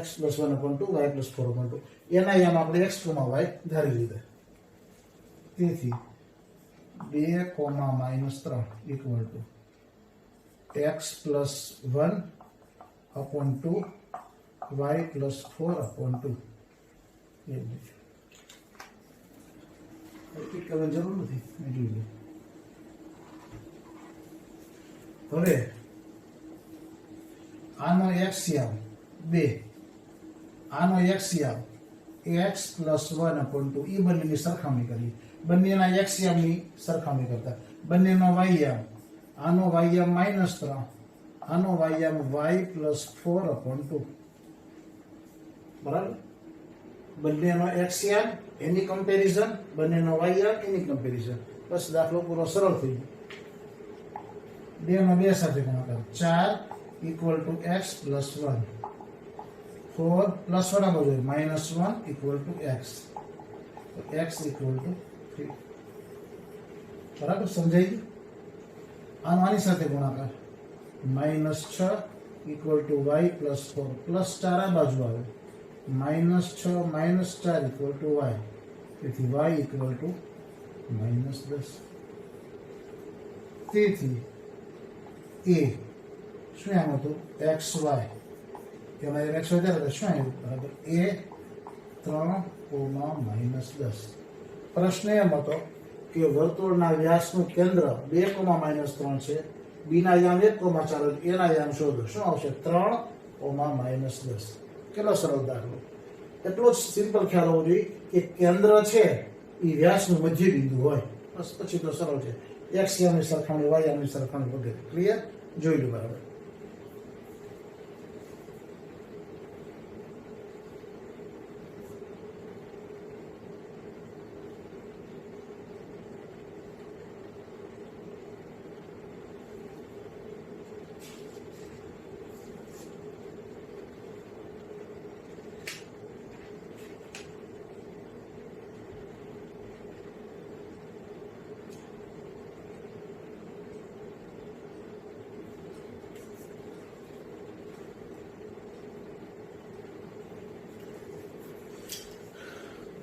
Speaker 1: x + 1/2 y + 4/2. એના યામ આપણે x, y ધારી લીધા. તેથી 2, -3 = x + 1/2 y + 4/2. રિપીટ કરવાની જરૂર નથી. હવે આનો x યામ 2, આનો એક્સયામ x + 1/2 એ બંનેની સરખામણી કરી, બંનેના એક્સયામની સરખામણી કરતા બંનેનો વાયયામ, આનો વાયયામ -3, આનો વાયયામ y + 4/2 બરાબર. બંનેનો એક્સયામ એની કમ્પેરિઝન, બંનેનો વાયયામ એની કમ્પેરિઝન, બસ દાખલો પૂરો સરળ થઈ ગયો. 2 નો 2 સાથે ગુણાકાર, 4 = x + 1, 4 પ્લસ વડા બાજુ -1 = x, તો x = 3 બરાબર. સમજાઈ ગયું. આની સાથે ગુણાકાર, -6 = y + 4, +4 આ બાજુ આવે, -6 - 4 = y, તેથી y = -10. તેથી a શું આમ હતું, xy, એમાં x વધારે શું આવ્યું, બરાબર a 3, પ્રશ્ન એમ હતો કે વર્તુળના વ્યાસનું કેન્દ્ર 2, -3 છે, b ના યામ 1, 4, એના યામ શોધો. શું આવશે, 3, -10. કેટલો સરળ દાખલો. એટલો જ સિમ્પલ ખ્યાલ હોવો જોઈએ કે કેન્દ્ર છે એ વ્યાસનું મધ્ય બિંદુ હોય, બસ પછી તો સરળ છે. x યામની સરખામણી, y યામની સરખામણી વગેરે. ક્લિયર? જોઈ લો બરાબર.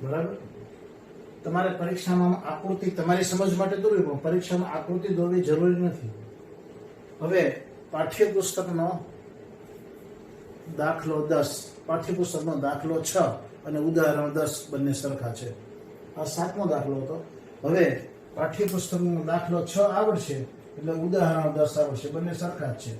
Speaker 1: બરાબર. તમારે પરીક્ષામાં આકૃતિ તમારી સમજ માટે દોરવી, પણ પરીક્ષામાં આકૃતિ દોરવી જરૂરી નથી. હવે પાઠ્યપુસ્તકનો દાખલો 10, પાઠ્યપુસ્તકનો દાખલો 6 અને ઉદાહરણ 10 બંને સરખા છે. આ 7મો દાખલો હતો. હવે પાઠ્યપુસ્તકનો દાખલો 6 આવડશે એટલે ઉદાહરણ 10 આવડશે, બંને સરખા જ છે.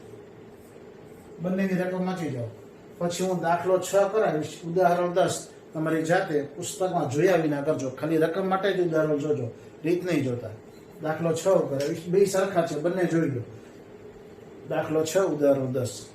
Speaker 1: બંનેની રકમ વાંચી જાઓ, પછી હું દાખલો 6 કરાવીશ, ઉદાહરણ 10 તમારી જાતે પુસ્તકમાં જોયા વિના કરજો. ખાલી રકમ માટે જ ઉદાહરણ જોજો, રીત નહીં જોતા. દાખલો 6 કરાવીશ, બે સરખા છે, બંને જોઈ લો. દાખલો 6, ઉદાહરણ 10.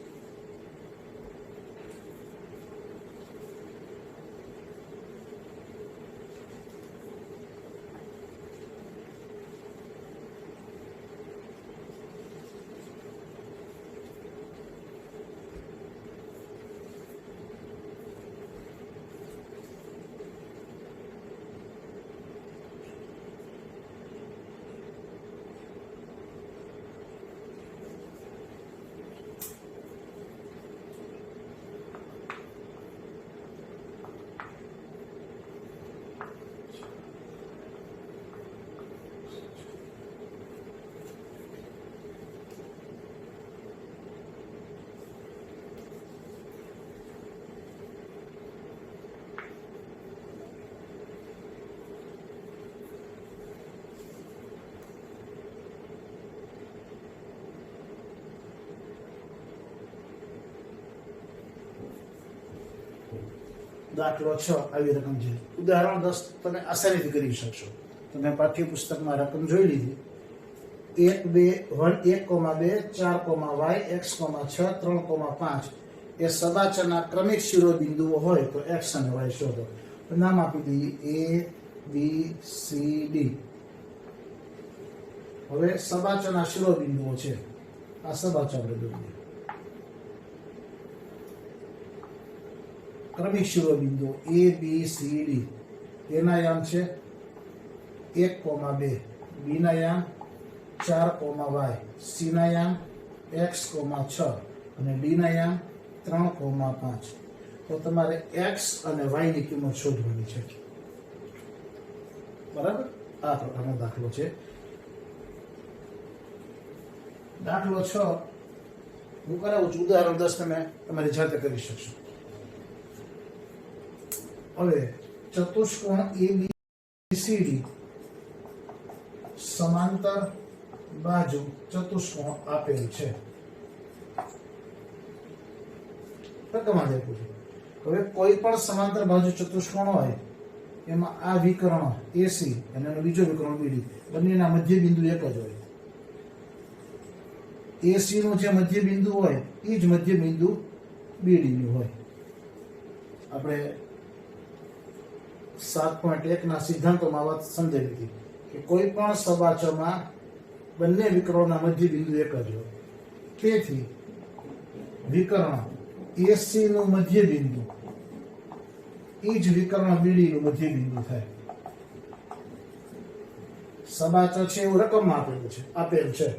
Speaker 1: દાખલો 6 આવી રકમ છે. ઉદાહરણ 10 તમે આસાનીથી કરી શકશો. તમે પાઠ્યપુસ્તકમાં રકમ જોઈ લીધી. 1, 2, 4, x, 6, 3, 5 એ સદાચરના ક્રમિક શિરોબિંદુઓ હોય તો x અને y શોધો. નામ આપી દઈએ a, b, c, d. હવે સદાચરના શિરોબિંદુઓ છે. આ સદાચર બિંદુ, ક્રમિક શિરોબિંદુ a, b, c, d. એના યામ છે 1, 2, b ના યામ 4, y, c ના યામ x, 6 અને d ના યામ 3, 5. તો તમારે x અને y ની કિંમત શોધવાની છે. બરાબર. આ પ્રકારનો દાખલો છે. દાખલો 6 હું કરાવું છું, ઉદાહરણ 10 તમે તમારી જાતે કરી શકશો. હવે ચતુષ્કોણ ABCD સમાંતર બાજુ ચતુષ્કોણ આપેલ છે. રકમ આપ્યું છે. હવે કોઈ પણ સમાંતર બાજુ ચતુષ્કોણ હોય એમાં આ વિકર્ણ એસી અને એનો બીજો વિકર્ણ બીડી બંનેના મધ્ય બિંદુ એક જ હોય. એસી નું જે મધ્ય બિંદુ હોય એ જ મધ્ય બિંદુ બીડી નું હોય. આપણે 7.1 ના સિદ્ધાંતોમાં વાત સમજાવી હતી કે કોઈ પણ સબાચોમાં બંને વિકર્ણોના મધ્ય બિંદુ એક જ હોય. તેથી વિકર્ણ એસી નું મધ્ય બિંદુ એ જ વિકર્ણ બીડી નું મધ્ય બિંદુ થાય. સબાચો છે એવું રકમમાં આપેલ છે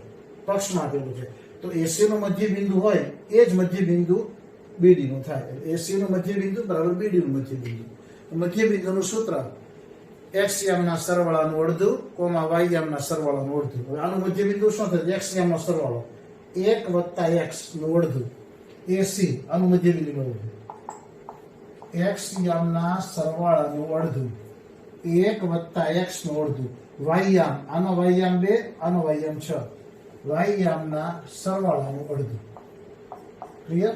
Speaker 1: પક્ષમાં આપેલું છે. તો એસી નું મધ્ય બિંદુ હોય એ જ મધ્ય બિંદુ બીડી નું થાય. એસી નું મધ્ય બિંદુ બરાબર બીડી નું મધ્ય બિંદુ. મધ્ય બિંદુનું સૂત્ર x યામના સરવાળાનું અડધું કોમા y યામના સરવાળાનું અડધું. હવે આનું મધ્ય બિંદુ શું થશે? x યામનો સરવાળો 1 + x નું અડધું ac આનું મધ્ય બિંદુ મળ્યું. x યામના સરવાળાનું અડધું 1 + x નું અડધું y યામ આનો y યામ 2 આનો y યામ 6 y યામના સરવાળાનું અડધું. ક્લિયર?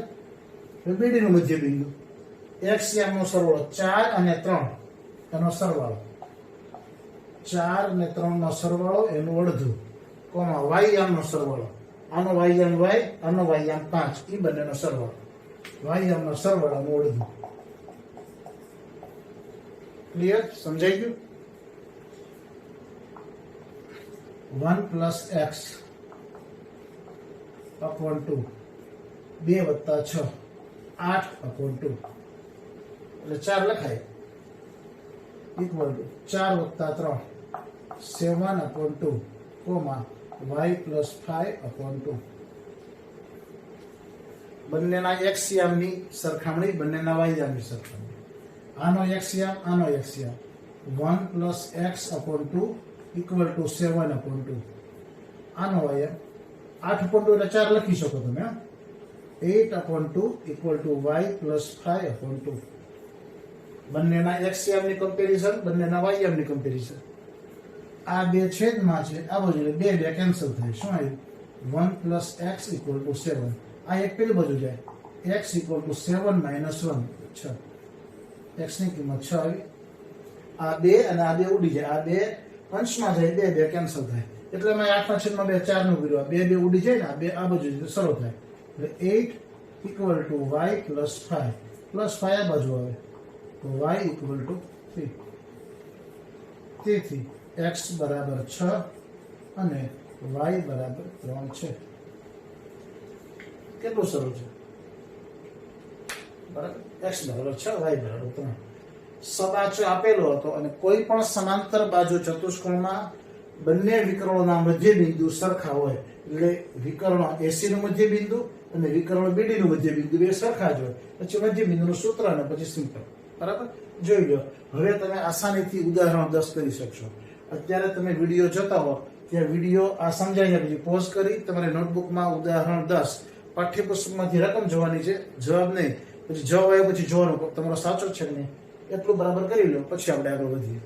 Speaker 1: બીડી નું મધ્ય બિંદુ x યામનો સરવાળો 4 અને 3 એનો સરવાળો 4 અને 3 નો સરવાળો એનું અડધું કોમા y યામનો સરવાળો આનો y યામ y આનો y યામ 5 એ બંનેનો સરવાળો y યામનો સરવાળાનું અડધું. ક્લિયર? સમજાઈ ગયું? 1 + x upon 2 2 + 6 8/2 એટલે 4 લખાય ઇક્વલ ટુ 4 + 3 7/2 કોમા y + 5/2. બંનેના x યામની સરખામણી બંનેના y યામની સરખામણી. આનો x યામ આનો x યામ 1 + x/2 ઇક્વલ ટુ 7/2. આનો y યામ 8/2 એટલે 4 લખી શકો તમે. 8/2 ઇક્વલ ટુ y + 5/2. બંનેના x યામની કમ્પેરિઝન બંનેના y યામની કમ્પેરિઝન. આ બે છેદમાં છે આ બાજુ બે બે કેન્સલ થાય. શું આવ્યું? 1 + x ઇક્વલ ટુ 7. આ એક પેલી બાજુ જાય x ઇક્વલ ટુ 7 - 1 6. x ની કિંમત 6 આવી. આ બે અને આ બે ઉડી જાય. આ બે અંશમાં જાય બે બે કેન્સલ થાય એટલે મેં 8/2 4 નું કર્યું. બે બે ઉડી જાય ને આ બે આ બાજુ સરળ થાય એટલે 8 ઇક્વલ ટુ y + 5 + 5 આ બાજુ આવે તો y ઇક્વલ ટુ 3. તેથી x બરાબર 6 અને y બરાબર 3 છે. કેટલું સરળ છે? બરાબર. x બરાબર 6 y બરાબર 3. સબાચો આપેલો હતો અને કોઈ પણ સમાંતર બાજુ ચતુષ્કોણમાં બંને વિકર્ણોના મધ્ય બિંદુ સરખા હોય એટલે વિકર્ણ AC નું મધ્ય બિંદુ અને વિકર્ણ BD નું મધ્ય બિંદુ બે સરખા જ હોય પછી મધ્ય બિંદુનું સૂત્ર અને પછી સિમ્પલ. બરાબર? જોઈ લો. હવે તમે આસાનીથી ઉદાહરણ 10 કરી શકશો. અત્યારે તમે વિડીયો જોતા હો ત્યાં વિડીયો આ સમજાઈને પછી પોઝ કરી તમારે નોટબુકમાં ઉદાહરણ 10 પાઠ્યપુસ્તકમાંથી રકમ જોવાની છે, જવાબ નહીં. પછી જવાબ આવ્યો પછી જોવાનું તમારો સાચો છે કે નહીં એટલું બરાબર કરી લો પછી આપણે આગળ વધીએ.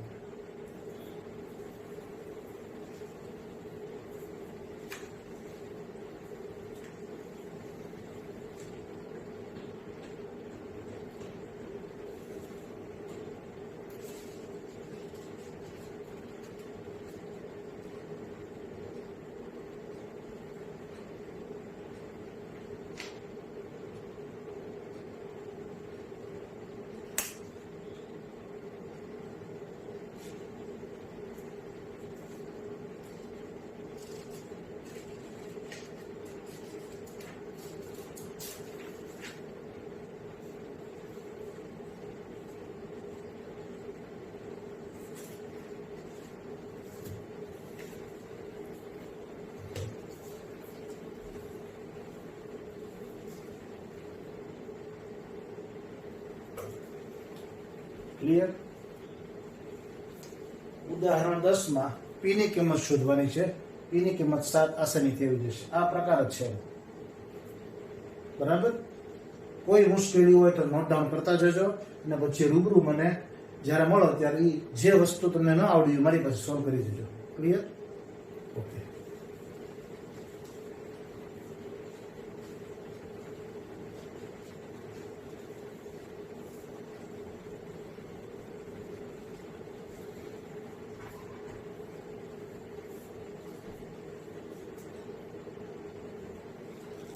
Speaker 1: ક્લિયર? ઉદાહરણ 10 માં p ની કિંમત શોધવાની છે. p ની કિંમત 7 આસાનીથી આવી જશે. આ પ્રકાર જ છે. બરાબર? કોઈ મુશ્કેલી હોય તો નોટ ડાઉન કરતા જજો અને પછી રૂબરૂ મને જ્યારે મળો ત્યારે જે વસ્તુ તમને ન આવડી મારી પાસે સોલ્વ કરી દેજો. ક્લિયર? ઓકે.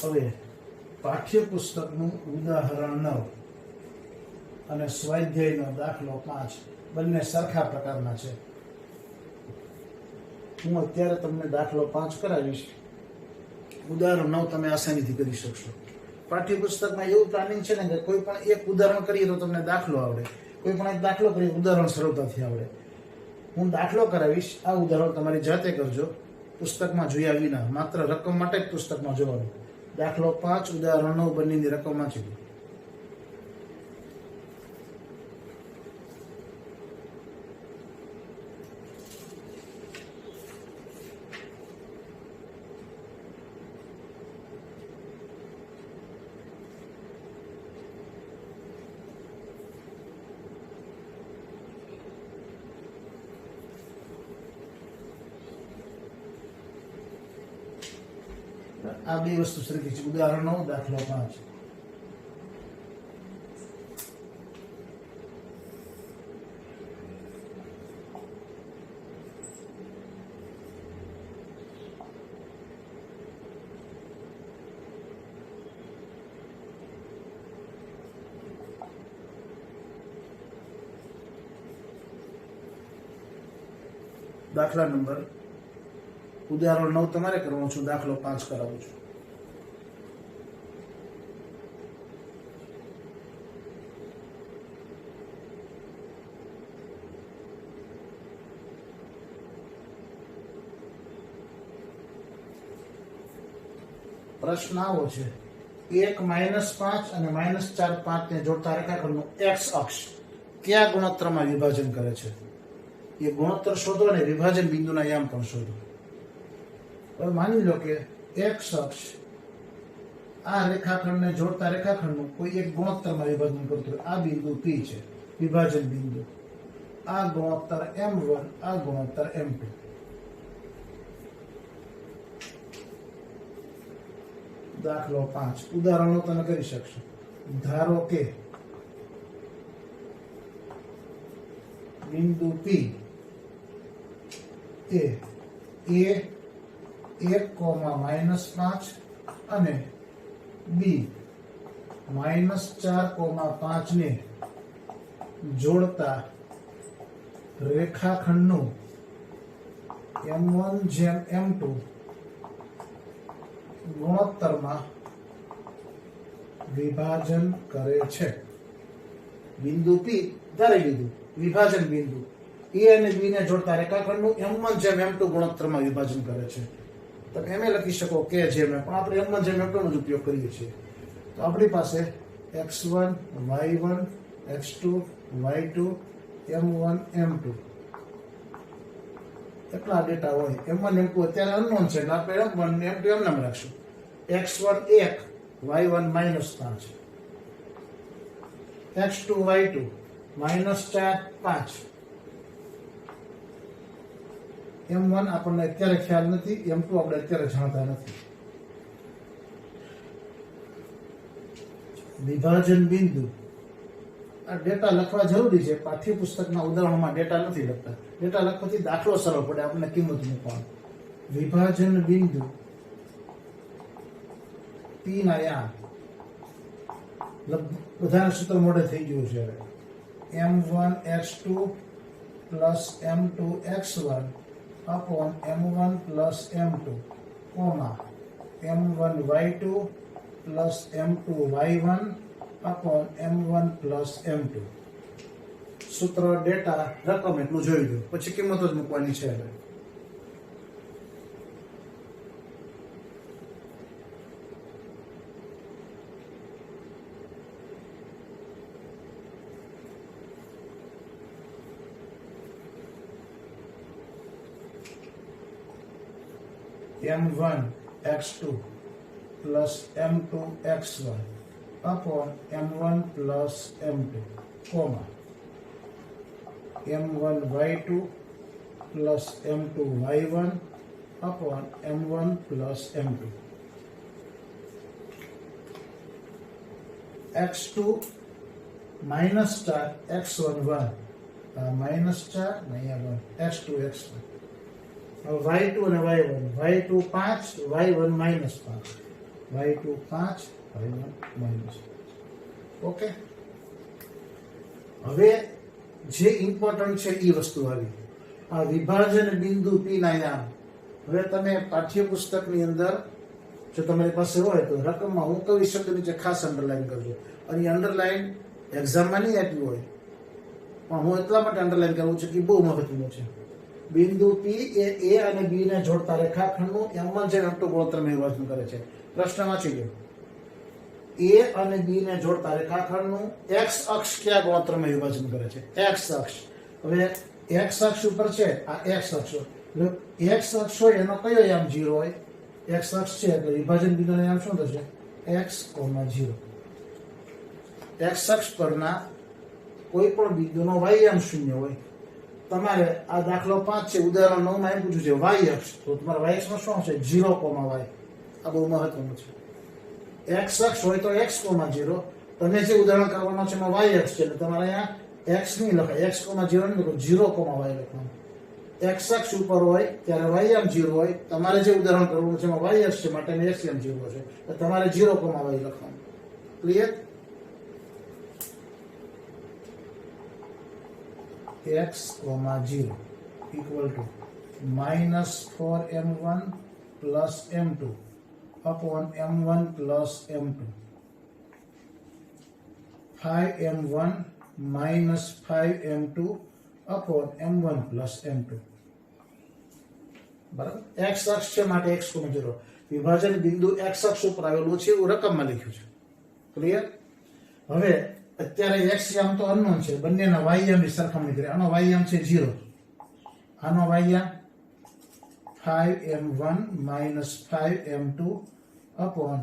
Speaker 1: હવે પાઠ્યપુસ્તકનું ઉદાહરણ 9 અને સ્વાધ્યાયનો દાખલો 5 બંને સરખા પ્રકારના છે. હું અત્યારે તમને દાખલો 5 કરાવીશ. ઉદાહરણ 9 તમે આસાનીથી કરી શકશો. પાઠ્યપુસ્તકમાં એવું પ્લાનિંગ છે ને કે કોઈ પણ એક ઉદાહરણ કરીએ તો તમને દાખલો આવડે, કોઈ પણ એક દાખલો કરીએ ઉદાહરણ સરળતાથી આવડે. હું દાખલો કરાવીશ, આ ઉદાહરણ તમારી જાતે કરજો, પુસ્તકમાં જોયા વિના. માત્ર રકમ માટે જ પુસ્તકમાં જોવાનું. દાખલો 5 ઉદાહરણ 9 બંનેની રકમ વાંચી લો. આ બે વસ્તુ સરખી છે. ઉદાહરણ 9 દાખલો 5. દાખલા નંબર ઉદાહરણ 9 તમારે કરવાનું છું, દાખલો 5 કરાવું છું. પ્રશ્ન આવો છે, 1 -5 અને -4 5 ને જોડતા રેખાખંડનું x અક્ષ કયા ગુણોત્તરમાં વિભાજન કરે છે? એ ગુણોત્તર શોધો અને વિભાજન બિંદુના યામ પણ શોધો. હવે માની લો કે x અક્ષ આ રેખાખંડને જોડતા રેખાખંડનું કોઈ એક ગુણોત્તરમાં વિભાજન કરતું હોય. આ બિંદુ P છે, વિભાજન બિંદુ. આ ગુણોત્તર M1, આ ગુણોત્તર M2. દાખલો 5 ઉદાહરણો તમે કરી શકશો. ધારો કે બિંદુ P એ A1,-5 અને B-4,5 ને જોડતા રેખાખંડનું M1/M2 ગુણોત્તરમાં વિભાજન કરે છે. બિંદુ P ધારી લીધું, વિભાજન બિંદુ. A અને B ને જોડતા રેખાખંડનું M1/M2 ગુણોત્તરમાં વિભાજન કરે છે. તમે એમ લખી શકો કે જેમ, પણ આપણે M1/M2 નો જ ઉપયોગ કરીએ છીએ. તો આપણી પાસે x1, y1, x2, y2, M1, M2 એટલા ડેટા હોય. M1 M2 અત્યારે અનનોન છે એટલે આપણે M1 M2 એમ નામ રાખશું. x1 1, y1 -5, x2 y2 -4 5. M1 આપણને અત્યારે ખ્યાલ નથી, M2 આપણે અત્યારે જાણતા નથી. વિભાજન બિંદુ આ ડેટા લખવા જરૂરી છે. પાઠ્યપુસ્તકના ઉદાહરણોમાં ડેટા નથી લખતા. ડેટા લખવાથી દાખલો સરળ પડે, આપણને કિંમત મૂકવાનું. વિભાજન બિંદુ P ના યામ બધાના સૂત્ર મોઢે થઈ ગયું છે. M1 x2 plus M2 x1 upon M1 plus M2, M1 y2 plus M2 y1 upon M1 plus M2. સૂત્ર, ડેટા, રકમ એટલું જોઈ લો, પછી કિંમતો જ મૂકવાની છે. M1 x2 plus M2 x1 upon M1 plus M2, M1 y2 plus M2 y1 upon M1 plus M2. x2 -4 x1 1, -4 નહીં 1, x2 x1. y2 અને y1, y2 5, y1 -5. y2 5 y1 -5. Okay, હવે જે ઇમ્પોર્ટન્ટ છે એ વસ્તુ આવી આ વિભાજન બિંદુ P ના યામ. હવે તમે પાઠ્યપુસ્તકની અંદર જો તમારી પાસે હોય તો રકમમાં હું કવિ શબ્દ નીચે ખાસ અંડરલાઈન કરજો. અને અંડરલાઈન એક્ઝામમાં નહીં આપ્યું હોય પણ હું એટલા માટે અંડરલાઈન કરું છું કે બહુ મહત્વનું છે. બિંદુ P એ A અને B ને જોડતા રેખાખંડનું M1/M2 ગુણોત્તરમાં વિભાજન કરે છે. પ્રશ્ન વાંચી લો. A અને B ને જોડતા રેખાખંડનું x અક્ષ કયા ગુણોત્તરમાં વિભાજન કરે છે? x અક્ષ. હવે x અક્ષ ઉપર છે આ x અક્ષ. x અક્ષ હોય એનો કયો યામ 0 હોય? x અક્ષ છે એટલે વિભાજન બિંદુનો યામ શું થશે? x, 0. x અક્ષ પરના કોઈ પણ બિંદુનો y યામ 0 હોય. તમારે આ દાખલો 5 છે, ઉદાહરણ 9 માં એમ પૂછ્યું છે y અક્ષ, તો તમારા y અક્ષમાં શું હશે? 0, y. આ બહુ મહત્વનું છે. x અક્ષ હોય તો x, 0. તમે જે ઉદાહરણ કરવાનો છે એમાં y અક્ષ છે એટલે તમારે અહીંયા x નહીં લખાય, x, 0 નહીં લખો, 0, y લખવાનું. x અક્ષ ઉપર હોય ત્યારે y યામ 0 હોય. તમારે જે ઉદાહરણ કરવાનું છે એમાં y અક્ષ છે માટે x યામ 0 છે તો તમારે 0, y લખવાનું. Clear? x, 0 equal to -4m1 plus m2 upon m1 plus m2. 5m1 minus 5m2 upon m1 plus m2. બરાબર? x અક્ષ છે માટે x, 0. વિભાજન બિંદુ x અક્ષ ઉપર આવેલું છે એવું રકમમાં લખ્યું છે. ક્લિયર? હવે અત્યારે x યામ તો અનનોન છે, બંનેના y યામની સરખામણી કરીએ. આનો y યામ છે 0, આનો y યામ 5m1 minus 5m2 upon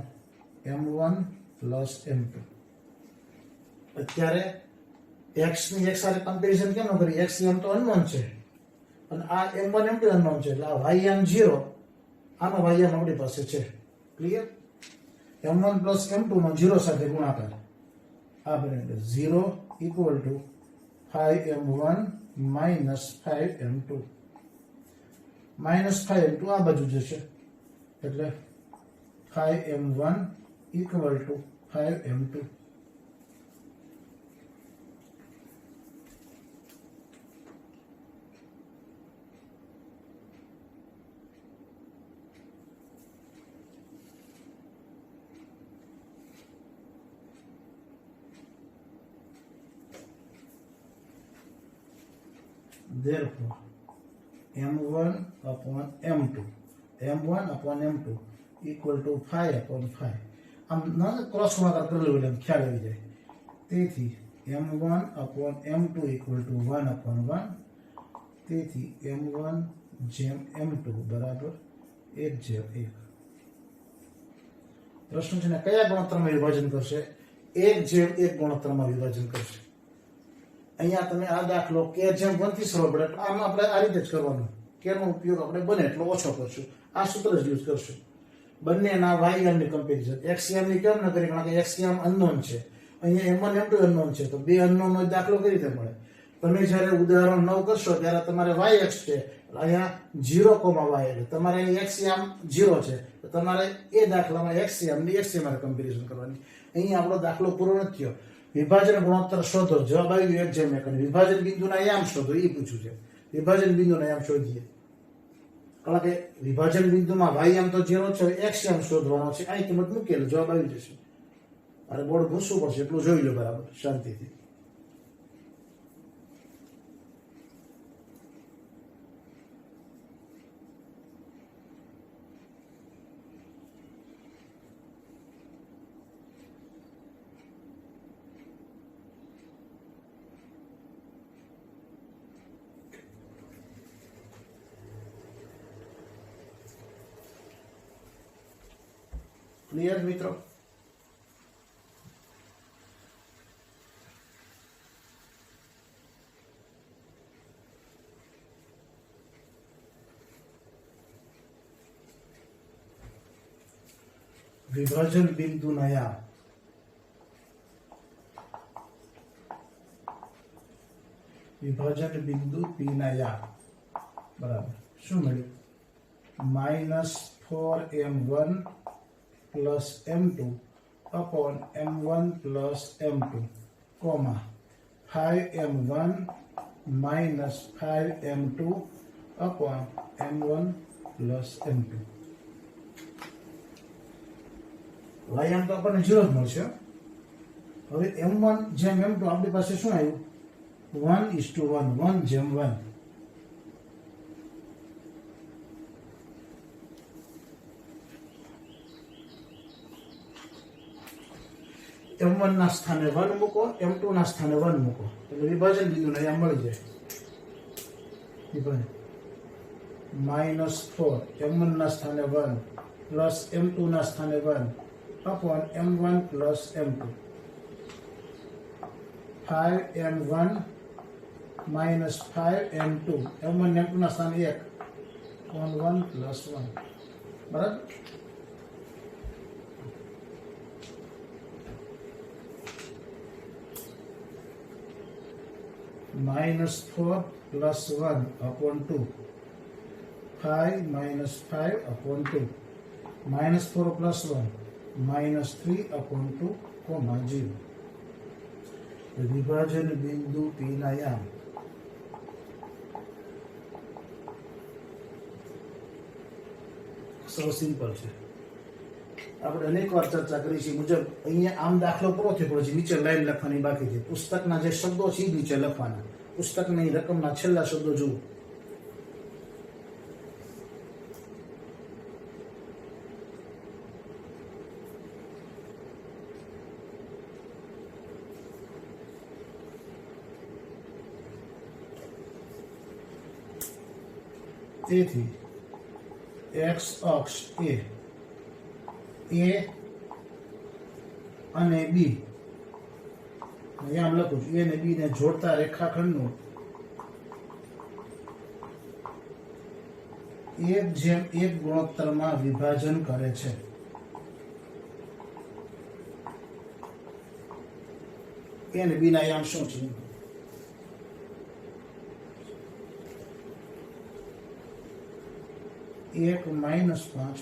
Speaker 1: m1 plus m2. અત્યારે x ની x સાથે કમ્પેરિઝન કેમ ન કરી? x યામ તો અનનોન છે અને આ m1 m2 અનનોન છે એટલે આ y યામ 0, આનો y યામ આપણી પાસે છે. ક્લિયર? m1 plus m2 નો 0 સાથે ગુણાકાર. આ બને 0 equal to 5m1 minus 5m2. -5m2 આ બાજુ જશે એટલે 5m1 equal to 5m2. Therefore, m1 upon m2 equal to 5 upon 5. આમ ન ક્રોસ ગુણાકાર કરી લેવું એટલે ખ્યાલ આવી જાય. તેથી m1 upon m2 equal to 1 upon 1. તેથી m1 જેમ m2 બરાબર 1/1. પ્રશ્ન છે ને કયા ગુણોત્તરમાં વિભાજન કરશે? 1/1 ગુણોત્તરમાં વિભાજન કરશે. અહીંયા તમે આ દાખલો k જેમ 1 થી સરળ પડે આમ આપણે આ રીતે જ કરવાનો. k નો ઉપયોગ આપણે બને એટલો ઓછો કરશું. આ સૂત્ર જ યુઝ કરશું. બંનેના y યામની કમ્પેરિઝન. x યામની કેમ ન કરી? કારણ કે x યામ અનનોન છે, અહીંયા m1 m2 અનનોન છે તો બે અનનોન નો દાખલો કઈ રીતે મળે? તમે જ્યારે ઉદાહરણ 9 કરશો ત્યારે તમારે y અક્ષ છે, અહીંયા 0, y એટલે તમારે x યામ 0 છે તો તમારે એ દાખલામાં x યામની x યામ કમ્પેરિઝન કરવાની. અહીંયા આપણો દાખલો પૂરો નથી થયો. વિભાજન ગુણોત્તર શોધો. જવાબ આવી ગયો 1/1. વિભાજન બિંદુના યામ શોધો એ પૂછ્યું છે. વિભાજન બિંદુના યામ શોધીએ. કારણ કે વિભાજન બિંદુમાં y યામ તો 0 છે, x યામ શોધવાનો છે. આ કિંમત મૂકેલ જવાબ આવી જશે. અરે બોર્ડ ભૂસવું પડશે એટલું જોઈ લો બરાબર શાંતિથી. ક્લિયર મિત્રો? વિભાજન બિંદુના યામ. વિભાજન બિંદુ P ના યામ બરાબર શું મળ્યું? -4m1 plus m2 upon m1 plus m2 comma 5m1 minus 5m2 upon m1 plus m2 y આમ તો આપણને 0 જ મળશે. હવે m1 જેમ m2 આપણી પાસે શું આવ્યું 1:1 1 જેમ 1. m1 ના સ્થાને 1 મૂકો, m2 ના સ્થાને 1 મૂકો એટલે વિભાજન બિંદુને અહીંયા મળી જાય. -4 m1 ના સ્થાને 1 પ્લસ m2 ના સ્થાને 1 upon m1 plus m2 5m1 minus 5m2 m1 m2 ના સ્થાને 1 on 1 प्लस 1 बराबर. -4 plus 1 upon 2 5 minus 5 upon 2 -4 plus 1 -3 upon 2 comma 0. विभाजन बिंदु P ना याम सौ सिंपल है. આપણે અનેક વાર ચર્ચા કરી છે મુજબ અહીંયા આમ દાખલો પૂરો થયો પછી નીચે લાઈન લખવાની બાકી છે. પુસ્તકના જે શબ્દો છે નીચે લખવાના, પુસ્તકની રકમના છેલ્લા શબ્દો જુઓ. તેથી x અક્ષ a અને b અહીંયા આમ લખું છું, a અને b ને જોડતા રેખાખંડનું 1:1 ગુણોત્તરમાં વિભાજન કરે છે. a અને b ના આમ શું છે? 1 -5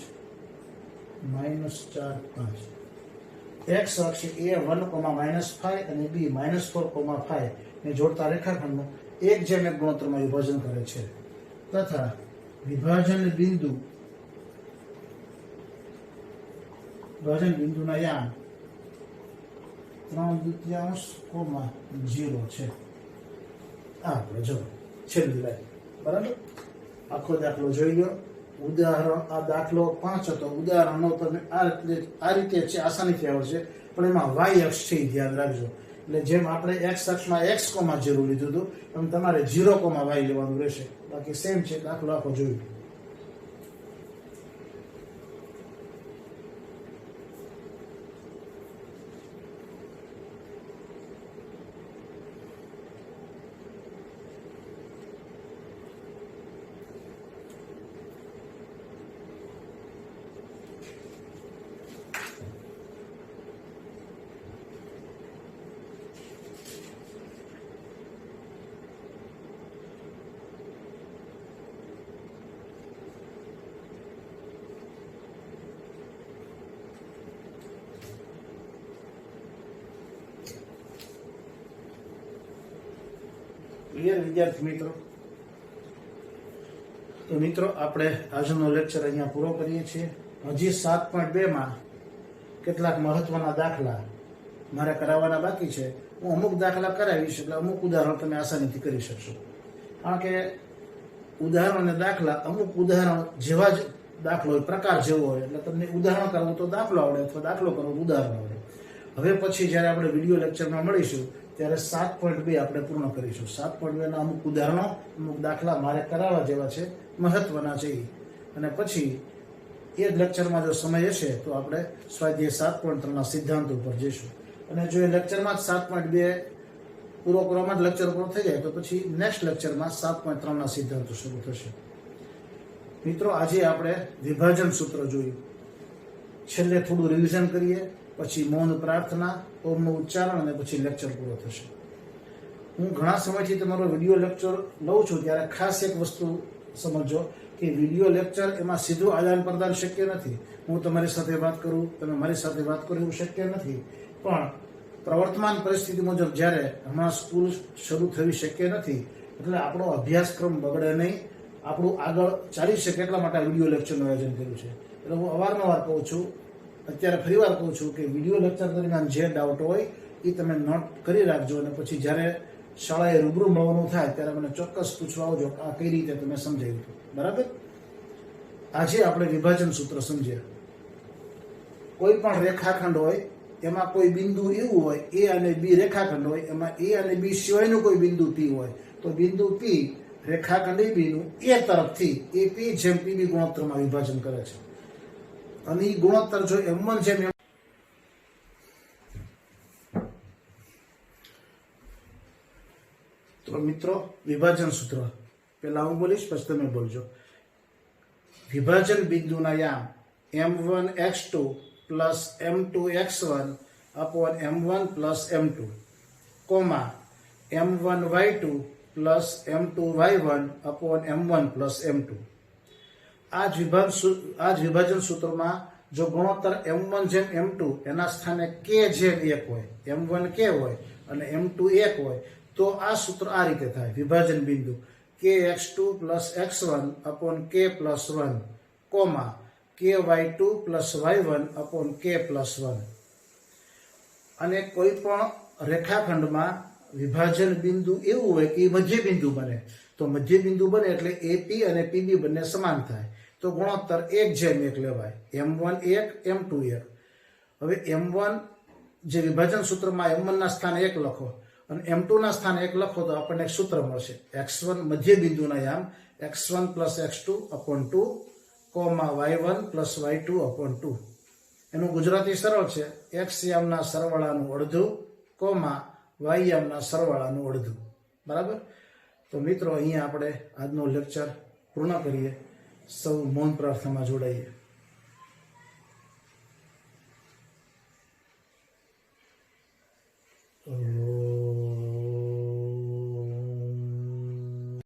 Speaker 1: -4 5. x અક્ષ a 1,-5 અને b -4,5 ને જોડતા રેખાખંડનું 1:1 ગુણોત્તરમાં વિભાજન કરે છે તથા વિભાજન બિંદુના યામ 3/2 છે. આપણે જો છેલ્લી લાઈન બરાબર. આખો દાખલો જોઈ લો. ઉદાહરણ આ દાખલો 5 હતો. ઉદાહરણો તમે આ રીતે છે આસાનીથી આવડશે, પણ એમાં y અક્ષ છે ધ્યાન રાખજો. એટલે જેમ આપણે x અક્ષમાં x, 0 લીધું હતું એમ તમારે 0, y લેવાનું રહેશે. બાકી સેમ છે. દાખલો આખો જોઈ લો. ક્લિયર વિદ્યાર્થી મિત્રો? તો મિત્રો આપણે આજનો લેક્ચર અહીંયા પૂરો કરીએ છીએ. હજી 7.2 માં કેટલાક મહત્વના દાખલા મારે કરાવવાના બાકી છે. હું અમુક દાખલા કરાવીશ એટલે અમુક ઉદાહરણ તમે આસાનીથી કરી શકશો. કારણ કે ઉદાહરણ અને દાખલા અમુક ઉદાહરણ જેવા જ દાખલો હોય, પ્રકાર જેવો હોય એટલે તમને ઉદાહરણ કરવું તો દાખલો આવડે અથવા દાખલો કરવો તો ઉદાહરણ આવડે. હવે પછી જ્યારે આપણે વિડીયો લેક્ચરમાં મળીશું ત્યારે 7.2 આપણે પૂર્ણ કરીશું. 7.2 ના અમુક ઉદાહરણો, અમુક દાખલા મારે કરાવવા જેવા છે, મહત્વના છે. અને પછી એ જ લેક્ચરમાં જો સમય હશે તો આપણે સ્વાધ્યાય 7.3 ના સિદ્ધાંત ઉપર જઈશું. અને જો એ લેક્ચરમાં જ 7.2 પૂરો કરવામાં જ લેક્ચર પૂરો થઈ જાય તો પછી નેક્સ્ટ લેક્ચરમાં 7.3 ના સિદ્ધાંતો શરૂ થશે. મિત્રો આજે આપણે વિભાજન સૂત્ર જોયું. છેલ્લે થોડું રિવિઝન કરીએ, પછી મૌન પ્રાર્થના, ઓમનું ઉચ્ચારણ અને પછી લેક્ચર પૂરો થશે. હું ઘણા સમયથી તમારો વિડીયો લેક્ચર લઉં છું ત્યારે ખાસ એક વસ્તુ સમજો કે વિડીયો લેક્ચર એમાં સીધું આદાન પ્રદાન શક્ય નથી. હું તમારી સાથે વાત કરું, તમે મારી સાથે વાત કરો એવું શક્ય નથી. પણ પ્રવર્તમાન પરિસ્થિતિ મુજબ જ્યારે હમણાં સ્કૂલ શરૂ થવી શક્ય નથી, એટલે આપણો અભ્યાસક્રમ બગડે નહીં, આપણું આગળ ચાલી શકે એટલા માટે આ વિડીયો લેક્ચરનું આયોજન કર્યું છે. એટલે હું અવારનવાર કહું છું, અત્યારે ફરીવાર કહું છું કે વિડીયો લેક્ચર દરમિયાન જે ડાઉટ હોય એ તમે નોટ કરી રાખજો, અને પછી જ્યારે શાળાએ રૂબરૂ મળવાનું થાય ત્યારે મને ચોક્કસ પૂછવા આવજો આ કઈ રીતે તમે સમજાવ્યું હતું. બરાબર? આજે આપણે વિભાજન સૂત્ર સમજ્યા. કોઈ પણ રેખાખંડ હોય એમાં કોઈ બિંદુ એવું હોય, એ અને બી રેખાખંડ હોય, એમાં એ અને બી સિવાયનું કોઈ બિંદુ પી હોય, તો બિંદુ પી રેખાખંડ એ બીનું એ તરફથી એ પી જેમ પીબી ગુણોત્તરમાં વિભાજન કરે છે. અને એ ગુણોત્તર જો M1 જેમ તો મિત્રો વિભાજન સૂત્ર પહેલા હું બોલીશ પછી તમે બોલજો. વિભાજન બિંદુના યામ M1x2 plus M2x1 upon M1 plus M2 comma M1y2 plus M2y1 upon M1 plus M2. આ જ વિભાજન સૂત્રમાં જો ગુણોત્તર M1 જેમ M2 એના સ્થાને k જેમ 1 હોય, M1 k હોય અને M2 1 હોય, તો આ સૂત્ર આ રીતે થાય. વિભાજન બિંદુ kx2 plus x1 upon k plus 1 comma ky2 plus y1 upon k plus 1. અને કોઈ પણ રેખાખંડમાં વિભાજન બિંદુ એવું હોય કે મધ્ય બિંદુ બને, તો મધ્ય બિંદુ બને એટલે AP અને PB બંને સમાન થાય, તો ગુણોત્તર 1 જેમ 1 લેવાય. M1 1 M2 1. હવે M1 જે વિભાજન સૂત્રમાં M1 ના સ્થાને 1 લખો અને M2 ના સ્થાને 1 લખો તો આપણને એક સૂત્ર મળશે. x1 મધ્ય બિંદુના યામ x1 plus x2 upon 2 comma y1 plus y2 upon 2. એનું ગુજરાતી સરળ છે, x યામના સરવાળાનું અડધું કોમા y યામના સરવાળાનું અડધું. બરાબર? તો મિત્રો અહીંયા આપણે આજનો લેક્ચર પૂર્ણ કરીએ. સૌ મૌન પ્રાર્થનામાં જોડાઈએ. ઓમ